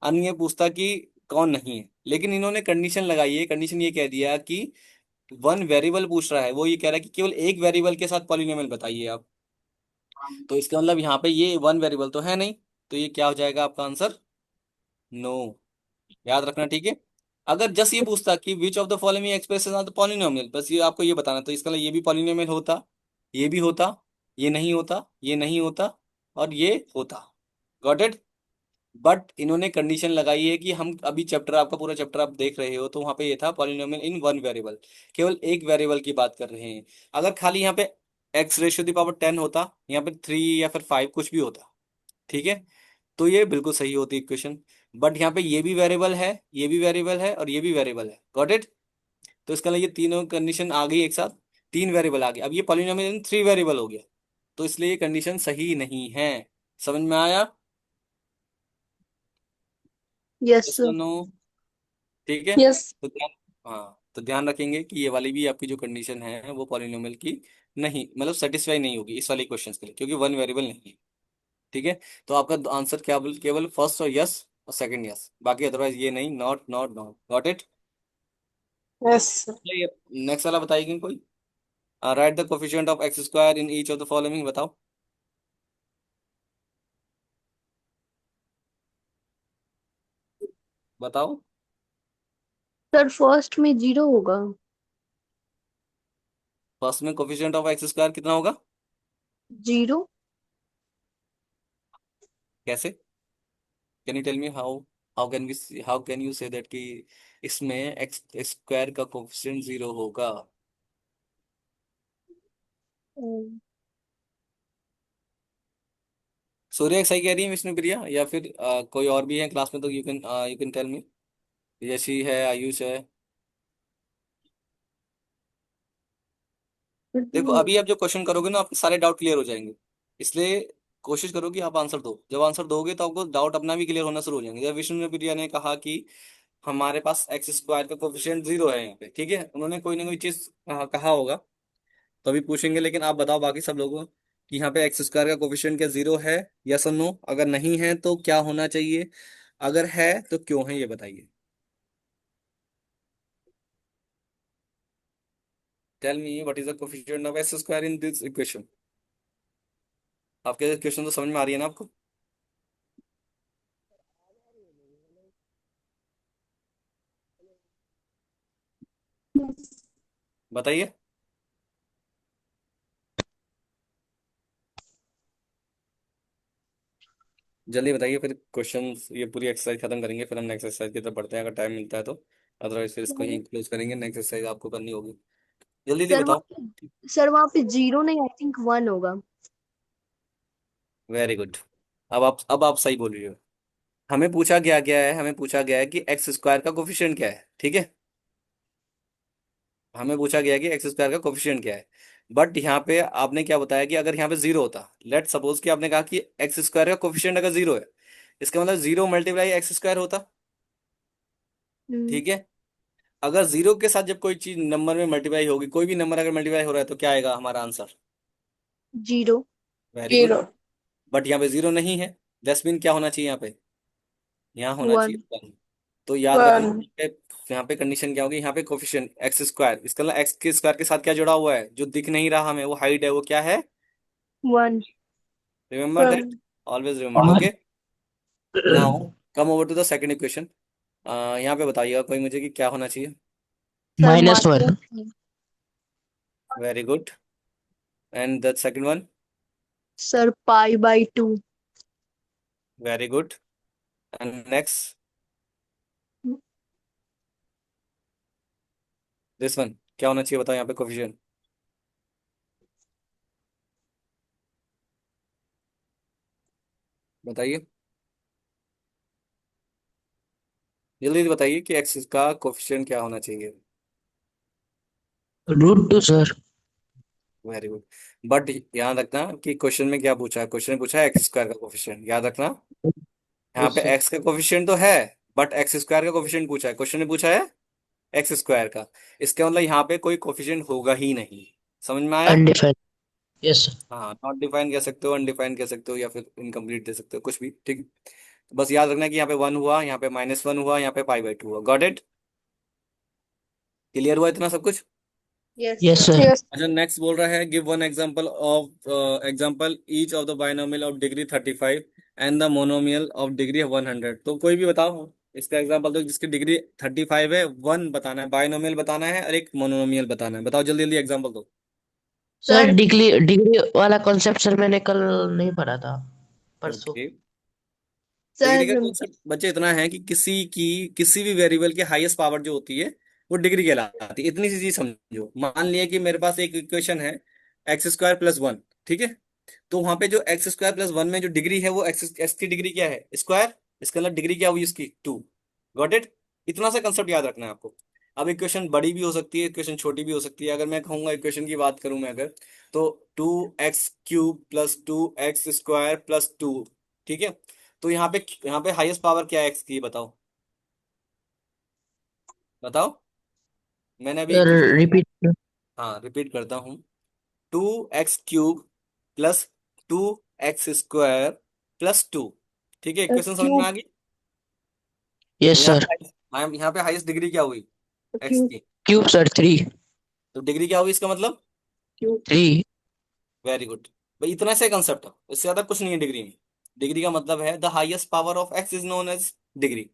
अन्य ये पूछता कि कौन नहीं है। लेकिन इन्होंने कंडीशन लगाई है। कंडीशन ये कह दिया कि वन वेरिएबल पूछ रहा है, वो ये कह रहा है कि केवल एक वेरिएबल के साथ पॉलिनोमियल बताइए आप। तो इसका मतलब यहाँ पे ये वन वेरिएबल तो है नहीं, तो ये क्या हो जाएगा आपका आंसर? नो। याद रखना, ठीक है। अगर जस्ट ये पूछता कि which of the following expression are the polynomial, बस ये आपको ये बताना, तो इसका मतलब ये भी पॉलिनोमियल होता, ये भी होता, ये नहीं होता, ये नहीं होता, और ये होता। Got it. बट इन्होंने कंडीशन लगाई है कि हम अभी चैप्टर, आपका पूरा चैप्टर आप देख रहे हो, तो वहां पे ये था पॉलिनोमियल इन वन वेरिएबल, केवल एक वेरिएबल की बात कर रहे हैं। अगर खाली यहाँ पे एक्स रेशियो दी पावर 10 होता, यहाँ पे 3 या फिर 5 कुछ भी होता, ठीक है, तो ये बिल्कुल सही होती इक्वेशन। बट यहाँ पे ये भी वेरिएबल है, ये भी वेरिएबल है, और ये भी वेरिएबल है। Got it. तो इसका मतलब ये तीनों कंडीशन आ गई एक साथ, तीन वेरिएबल आ गए। अब ये पॉलिनोमियल इन थ्री वेरिएबल हो गया, तो इसलिए ये कंडीशन सही नहीं है। समझ में आया? Yes yes sir. और नो? ठीक है। यस। तो ध्यान, हाँ तो ध्यान रखेंगे कि ये वाली भी आपकी जो कंडीशन है वो पॉलिनोमियल की नहीं, मतलब सेटिस्फाई नहीं होगी इस वाली क्वेश्चन के लिए, क्योंकि वन वेरिएबल नहीं है। ठीक है। तो आपका आंसर क्या, केवल फर्स्ट और यस और सेकंड यस, बाकी अदरवाइज ये नहीं, not not not. Got it. Yes. ये नेक्स्ट वाला बताइए कोई। Right the coefficient of X square in each of the following, बताओ। बताओ। सर फर्स्ट में 0 होगा। फर्स्ट में कोफिशिएंट ऑफ एक्स स्क्वायर कितना होगा? 0। कैसे? Can you tell me how? How can you say that कि इसमें एक्स स्क्वायर का कोफिशिएंट जीरो होगा? सूर्य सही कह रही है, विष्णु प्रिया, या फिर कोई और भी है क्लास में, तो you can tell me. Yashi है, आयुष है। देखो अभी आप जो क्वेश्चन करोगे ना, आपके सारे डाउट क्लियर हो जाएंगे, इसलिए कोशिश करो कि आप आंसर दो। जब आंसर दोगे तो आपको डाउट अपना भी क्लियर होना शुरू हो जाएंगे। जब विष्णु प्रिया ने कहा कि हमारे पास एक्स स्क्वायर का कोफिशिएंट जीरो है यहाँ पे, ठीक है, उन्होंने कोई ना कोई चीज कहा होगा, तो अभी पूछेंगे। लेकिन आप बताओ बाकी सब लोगों को कि यहाँ पे एक्स स्क्वायर का कोफिशिएंट क्या जीरो है, यस और नो? अगर नहीं है तो क्या होना चाहिए, अगर है तो क्यों है, ये बताइए। Tell me what is the coefficient of X square in this equation. आपके क्वेश्चन तो समझ में आ रही है ना आपको? बताइए जल्दी बताइए, फिर क्वेश्चन, ये पूरी एक्सरसाइज खत्म करेंगे, फिर हम नेक्स्ट एक्सरसाइज की तरफ बढ़ते हैं अगर टाइम मिलता है तो। अदरवाइज फिर इसको यहीं क्लोज करेंगे, नेक्स्ट एक्सरसाइज आपको करनी होगी। जल्दी जल्दी सर बताओ। वहाँ पे 0 नहीं, आई थिंक 1 होगा। Very good. अब आप सही बोल रही हो। हमें पूछा गया गया है, हमें पूछा गया है कि एक्स स्क्वायर का कोफिशिएंट क्या है, ठीक है। हमें पूछा गया है कि एक्स स्क्वायर का कोफिशिएंट क्या है। बट यहाँ पे आपने क्या बताया कि अगर यहाँ पे जीरो होता, लेट सपोज कि आपने कहा कि एक्स स्क्वायर का कोफिशिएंट अगर जीरो है, इसका मतलब जीरो मल्टीप्लाई एक्स स्क्वायर होता, ठीक है। अगर जीरो के साथ जब कोई चीज नंबर में मल्टीप्लाई होगी, कोई भी नंबर अगर मल्टीप्लाई हो रहा है, तो क्या आएगा हमारा answer? 0। Very good. Zero. But यहाँ पे जीरो नहीं है, दस क्या होना चाहिए यहाँ पे? यहाँ होना 1। चाहिए वन। तो याद रखना, 1। यहाँ पे कंडीशन क्या होगी, यहाँ पे कोफिशिएंट एक्स स्क्वायर, इसका मतलब एक्स के स्क्वायर के साथ क्या जुड़ा हुआ है, जो दिख नहीं रहा हमें, वो हाइट है, वो क्या है? 1। Remember that, 1। Always remember. Okay, now come over to the second equation. यहाँ पे बताइएगा कोई मुझे कि क्या होना चाहिए। Sir -1। Very good. And the second one? Sir π/2। Very good. And next this one क्या होना चाहिए, बताओ यहाँ पे कोफिशिएंट। बताइए जल्दी से बताइए कि एक्स का कोफिशिएंट क्या होना चाहिए। √2 सर। Very good. बट याद रखना कि क्वेश्चन में क्या पूछा है, क्वेश्चन में पूछा है एक्स स्क्वायर का कोफिशिएंट, याद रखना। यहाँ यस पे सर। एक्स का कोफिशिएंट तो है, बट एक्स स्क्वायर का कोफिशिएंट पूछा है, क्वेश्चन ने पूछा है एक्स स्क्वायर का। इसका मतलब यहाँ पे कोई कोफिशिएंट होगा ही नहीं। समझ में आया? अनडिफाइंड। Yes sir. हाँ, नॉट डिफाइन कह सकते हो, अनडिफाइंड कह सकते हो, या फिर इनकम्प्लीट दे सकते हो, कुछ भी ठीक है। तो बस याद रखना कि यहाँ पे वन हुआ, यहाँ पे -1 हुआ, यहाँ पे π/2 हुआ। Got it? क्लियर हुआ इतना सब कुछ? Yes yes sir. Sir. Yes. अच्छा, नेक्स्ट बोल रहा है give one example of example each of the binomial of degree 35 and the monomial of degree 100। तो कोई भी बताओ इसका एग्जांपल दो जिसकी डिग्री 35 है, वन बताना है, बाइनोमियल बताना है और एक मोनोमियल बताना है। बताओ जल्दी जल्दी एग्जांपल दो। सर सर डिग्री डिग्री वाला कॉन्सेप्ट सर मैंने कल नहीं पढ़ा था, परसों। ओके। डिग्री का सर कॉन्सेप्ट बच्चे इतना है कि किसी भी वेरिएबल की हाईएस्ट पावर जो होती है वो डिग्री कहलाती है। इतनी सी चीज समझो। मान लिया कि मेरे पास एक इक्वेशन है x² + 1, ठीक है। तो वहां पे जो x² + 1 में जो डिग्री है वो एक्स की डिग्री क्या है, स्क्वायर। इसके अंदर डिग्री क्या हुई उसकी, 2। Got it. इतना सा कंसेप्ट याद रखना है आपको। अब इक्वेशन बड़ी भी हो सकती है, इक्वेशन छोटी भी हो सकती है। अगर मैं कहूंगा इक्वेशन की बात करूं मैं अगर, तो 2x³ + 2x² + 2, ठीक है। तो यहाँ पे हाईएस्ट पावर क्या है एक्स की, बताओ। बताओ। मैंने अभी सर इक्वेशन, रिपीट। हाँ रिपीट करता हूँ। 2x³ + 2x² + 2, ठीक है। इक्वेशन समझ में क्यूब आ गई। तो यस यहाँ सर। पे यहाँ पे हाईएस्ट डिग्री क्या हुई, एक्स क्यूब की। Cube sir, 3। तो डिग्री क्या हुई इसका मतलब, क्यूब 3। Very good. भाई इतना से कंसेप्ट है, इससे ज्यादा कुछ नहीं है डिग्री में। डिग्री का मतलब है the highest power of X is known as degree.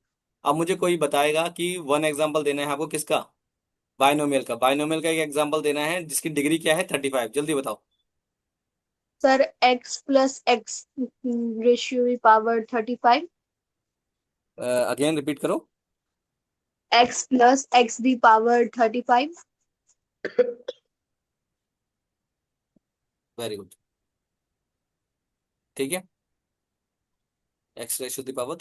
अब मुझे कोई बताएगा कि वन एग्जांपल देना है आपको, किसका, बाइनोमियल का एक एग्जांपल देना है जिसकी डिग्री क्या है 35, जल्दी बताओ। Sir x + x⁵ again repeat करो। x + x⁵ वेरी गुड, ठीक है। x⁵ एक्स की पावर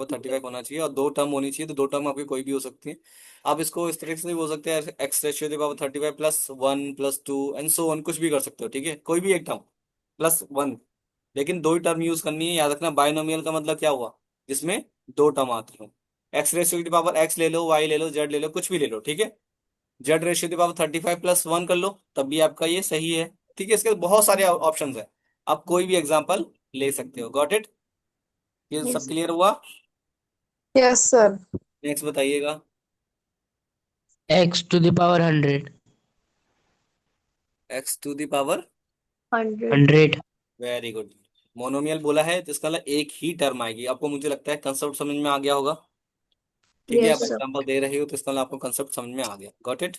35 होना चाहिए और दो टर्म होनी चाहिए। तो दो टर्म आपकी कोई भी हो सकती है। आप इसको इस तरीके से भी बोल सकते हैं, x⁵ +1 + 2 एंड सो ऑन, कुछ भी कर सकते हो, ठीक है। कोई भी एक टर्म +1, लेकिन दो ही टर्म यूज करनी है। याद रखना बाइनोमियल का मतलब क्या हुआ, जिसमें दो टर्म आती हो। x⁵ ले लो, y ले लो, z ले लो, कुछ भी ले लो, ठीक है। z⁵ 35 + 1 कर लो, तब भी आपका ये सही है, ठीक है। इसके बहुत सारे ऑप्शंस है, आप कोई भी एग्जांपल ले सकते हो। Got it. ये सब Yes. क्लियर हुआ। Yes sir. नेक्स्ट बताइएगा। x⁻ 100। x⁻, 100 100। Very good. Monomial बोला है तो इसका मतलब एक ही टर्म आएगी। आपको मुझे लगता है कंसेप्ट समझ में आ गया होगा, ठीक है। आप यस सर एग्जांपल दे रहे हो तो इसका मतलब आपको कंसेप्ट समझ में आ गया। Got it.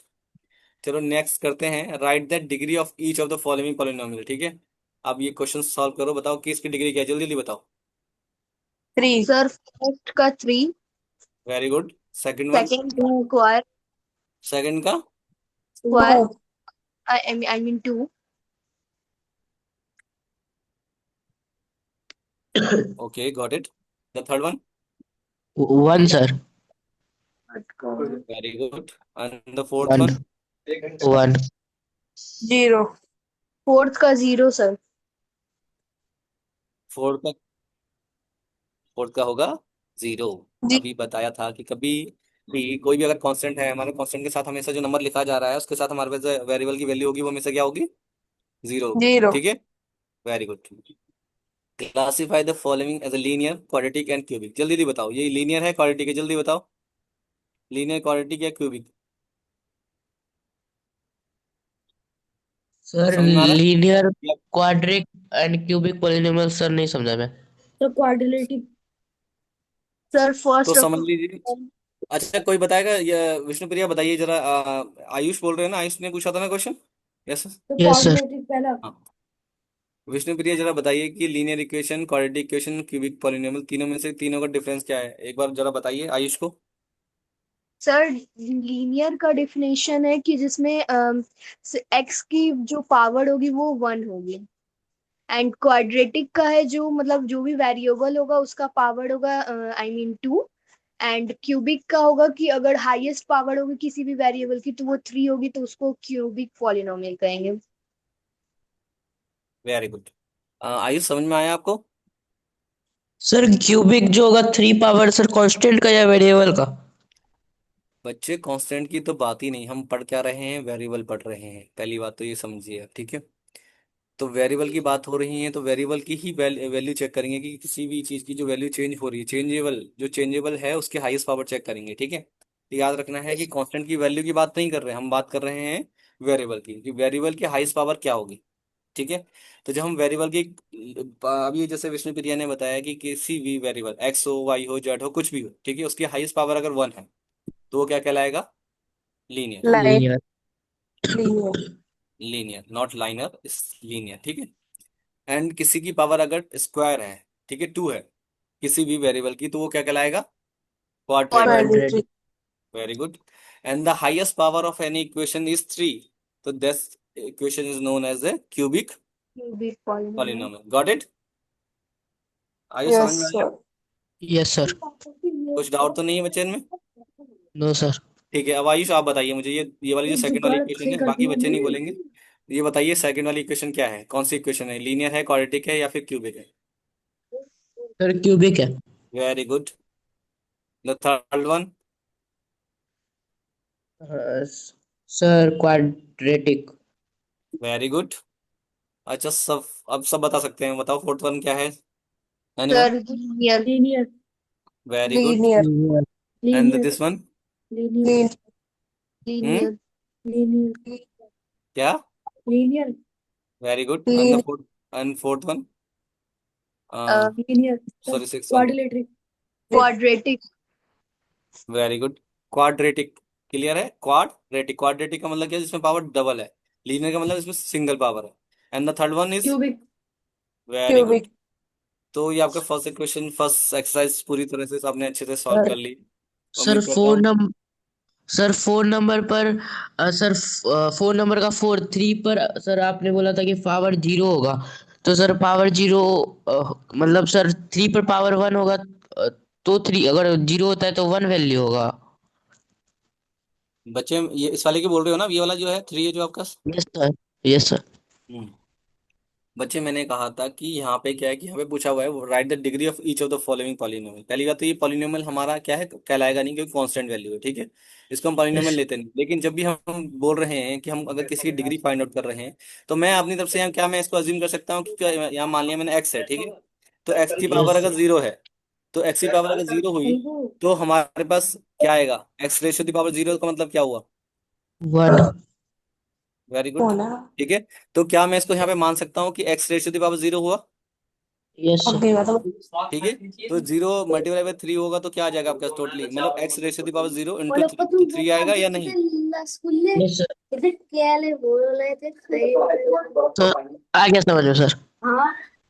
चलो नेक्स्ट करते हैं, right the degree of each of the following polynomial, ठीक है। अब ये क्वेश्चन सॉल्व करो, बताओ कि इसकी डिग्री क्या है, जल्दी जल्दी बताओ। 3। सर फर्स्ट का 3 very good. Second one. Second square second का, square I mean 2 okay got it. The third one. 1 sir. Third का very good. And the fourth 1। One. 1। 0। Fourth का 0 सर फोर्थ का, फोर्थ का होगा 0। जी। अभी बताया था कि कभी भी कोई भी अगर कांस्टेंट है, हमारे कांस्टेंट के साथ हमेशा जो नंबर लिखा जा रहा है उसके साथ हमारे पास वेरिएबल की वैल्यू होगी, वो हमेशा क्या होगी, 0 होगी, 0। ठीक है। Very good. Classify the following as a linear, quadratic and cubic, जल्दी जल्दी बताओ। ये लीनियर है क्वाड्रेटिक है, जल्दी बताओ। लीनियर, क्वाड्रेटिक या क्यूबिक, सर समझ में आ रहा लीनियर, है। Quadric and cubic polynomial sir नहीं समझा मैं। तो क्वाड्रेटिक सर तो फर्स्ट समझ ऑफ लीजिए। अच्छा कोई बताएगा, ये विष्णुप्रिया बताइए जरा। आयुष बोल रहे हैं ना, आयुष ने पूछा था ना क्वेश्चन। यस। तो यस सर। क्वाड्रेटिक पहला हाँ, विष्णुप्रिया जरा बताइए कि linear equation, quadratic equation, cubic polynomial, तीनों में से तीनों का डिफरेंस क्या है, एक बार जरा बताइए आयुष को। सर लीनियर का डेफिनेशन है कि जिसमें एक्स की जो पावर होगी वो 1 होगी एंड क्वाड्रेटिक का है जो मतलब जो भी वेरिएबल होगा उसका पावर होगा आई मीन 2 एंड क्यूबिक का होगा कि अगर हाईएस्ट पावर होगी किसी भी वेरिएबल की तो वो 3 होगी तो उसको क्यूबिक पॉलिनोमियल कहेंगे वेरी गुड। आयुष समझ में आया आपको। सर क्यूबिक जो होगा 3 पावर सर कांस्टेंट का या वेरिएबल का? बच्चे कांस्टेंट की तो बात ही नहीं, हम पढ़ क्या रहे हैं, वेरिएबल पढ़ रहे हैं, पहली बात तो ये समझिए आप, ठीक है। तो वेरिएबल की बात हो रही है तो वेरिएबल की ही वैल्यू चेक करेंगे कि किसी भी चीज की जो वैल्यू चेंज हो रही है, चेंजेबल जो चेंजेबल है उसके हाईएस्ट पावर चेक करेंगे, ठीक है। तो याद रखना है कि कांस्टेंट की वैल्यू की बात नहीं कर रहे हैं, हम बात कर रहे हैं वेरिएबल की, कि वेरिएबल की हाईएस्ट पावर क्या होगी। ठीक है। तो जब हम वेरिएबल की, अभी जैसे विष्णुप्रिया ने बताया कि किसी भी वेरिएबल एक्स हो, वाई हो, जेड हो, कुछ भी हो, ठीक है, उसकी हाईएस्ट पावर अगर 1 है तो वो क्या कहलाएगा? Linear. Line linear. Linear. Linear, not liner, इस लीनियर, ठीक है। एंड किसी की पावर अगर स्क्वायर है, ठीक है, 2 है किसी भी वेरिएबल की, तो वो क्या कहलाएगा? Quadratic. Quadratic. Quadratic. Very good. And the highest power of any equation is 3, तो this equation is known as a cubic cubic polynomial. Polynomial. Got it? आइए, समझ यस में आ गया? सर। Yes sir. कुछ डाउट तो नहीं है बच्चे इनमें? No sir. ठीक है, अब आयुष आप बताइए मुझे, ये वाली जो सेकंड वाली इक्वेशन है, बाकी बच्चे नहीं बोलेंगे। ये बताइए सेकंड वाली इक्वेशन क्या है, कौन सी इक्वेशन है? लीनियर है, क्वाड्रेटिक है, या फिर क्यूबिक है? सर क्यूबिक है। Very good. The third one? Sir quadratic. Very good. अच्छा, सब अब सब बता सकते हैं, बताओ फोर्थ वन क्या है? Anyone? Sir linear. Linear. Very good. Linear. Linear. And this one? Linear. Lean hmm, linear. Linear. क्या? Linear. Very good. And the lean fourth, and fourth one? Linear. Sorry, six one? Quadrilateral. Quadratic. Very good. Quadratic. Clear है? Quadratic, quadratic का मतलब क्या है? जिसमें power double है। Linear का मतलब इसमें सिंगल पावर है। And the third one is? Cubic. Very good. Cubic. तो ये आपका फर्स्ट इक्वेशन, फर्स्ट एक्सरसाइज पूरी तरह से आपने अच्छे से सॉल्व सर कर ली। सर उम्मीद करता फोर हूँ। नंबर सर फोर नंबर पर सर फोर नंबर का फोर थ्री पर सर आपने बोला था कि पावर जीरो होगा। तो सर पावर जीरो मतलब सर थ्री पर पावर वन होगा। तो थ्री अगर जीरो होता है तो वन वैल्यू होगा। बच्चे, ये इस वाले की बोल रहे हो ना? ये वाला जो है 3 है जो आपका? Yes sir. Yes sir. Hmm. बच्चे, मैंने कहा था कि यहाँ पे क्या है कि यहाँ पे पूछा हुआ है right the degree of each of the following polynomial. पहली बात तो ये पॉलिनोमियल हमारा क्या है, कहलाएगा नहीं, क्योंकि कांस्टेंट वैल्यू है, ठीक है। इसको हम पॉलिनोमियल यस। लेते नहीं। लेकिन जब भी हम बोल रहे हैं कि हम अगर किसी की डिग्री फाइंड आउट कर रहे हैं, तो मैं अपनी तरफ से यहाँ क्या, मैं इसको अज्यूम कर सकता हूँ कि यहाँ मान लिया मैंने एक्स है, ठीक है। तो एक्स की पावर यस। अगर 0 है, तो एक्स की पावर अगर 0 हुई, तो हमारे पास क्या आएगा? एक्स रेशो दी पावर 0 का मतलब क्या हुआ? वन। Very good. होना। ठीक है। तो क्या मैं इसको यहाँ पे मान सकता हूँ कि एक्स रेशो दी पावर 0 हुआ? Yes sir. अभी मतलब ठीक है। तो 0 मल्टीप्लाई बाय 3 होगा तो क्या आ जाएगा आपका टोटली, मतलब x ratio the power 0 into 3, तो 3 आएगा या नहीं? Yes sir. तो आ गया समझ में सर।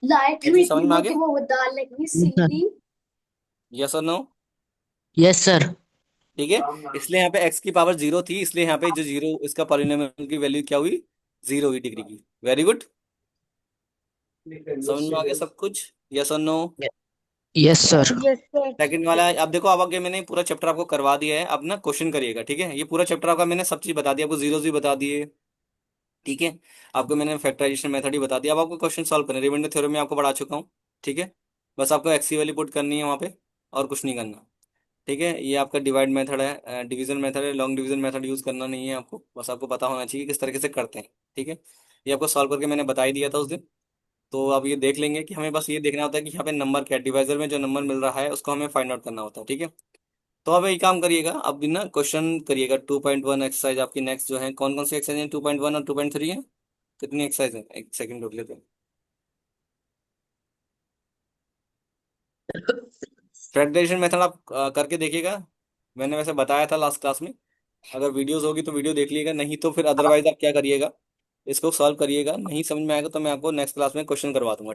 बच्चे समझ में आ गया? Yes sir. यस और नो? Yes sir. ठीक है। इसलिए यहाँ पे एक्स की पावर 0 थी, इसलिए यहाँ पे जो 0 इसका पॉलिनोमियल की वैल्यू क्या हुई? 0 हुई डिग्री की। Very good. समझ में आ गया सब कुछ? यस और no? Yes sir. Yes sir. Second वाला अब देखो, अब आगे मैंने पूरा चैप्टर आपको करवा दिया है, अब ना क्वेश्चन करिएगा, ठीक है। ये पूरा चैप्टर आपका मैंने सब चीज बता दिया, आपको जीरोस भी बता दिए, ठीक है। आपको मैंने फैक्टराइजेशन मेथड ही बता दिया, अब आपको क्वेश्चन सॉल्व करना है। रिमाइंडर थ्योरम में आपको पढ़ा चुका हूँ, ठीक है। बस आपको एक्सी वाली पुट करनी है वहाँ पे, और कुछ नहीं करना, ठीक है। ये आपका डिवाइड मेथड है, डिवीजन मेथड है, लॉन्ग डिवीजन मेथड यूज करना नहीं है आपको, बस आपको पता होना चाहिए किस तरीके से करते हैं, ठीक है। ये आपको सॉल्व करके मैंने बता ही दिया था उस दिन। तो अब ये देख लेंगे कि हमें बस ये देखना होता है कि यहाँ पे नंबर क्या है, डिवाइजर में जो नंबर मिल रहा है उसको हमें फाइंड आउट करना होता है, ठीक है। तो अब एक काम करिएगा, अब भी ना क्वेश्चन करिएगा 2.1 एक्सरसाइज आपकी नेक्स्ट जो है, कौन कौन सी एक्सरसाइज है? 2.1 और 2.3 है। कितनी एक्सरसाइज है? एक सेकंड रुक लेते हैं। फैक्टराइजेशन मेथड आप करके देखिएगा, मैंने वैसे बताया था लास्ट क्लास में। अगर वीडियोस होगी तो वीडियो देख लीजिएगा, नहीं तो फिर अदरवाइज आप क्या करिएगा, इसको सॉल्व करिएगा। नहीं समझ में आएगा तो मैं आपको नेक्स्ट क्लास में क्वेश्चन करवा दूंगा, ठीक है।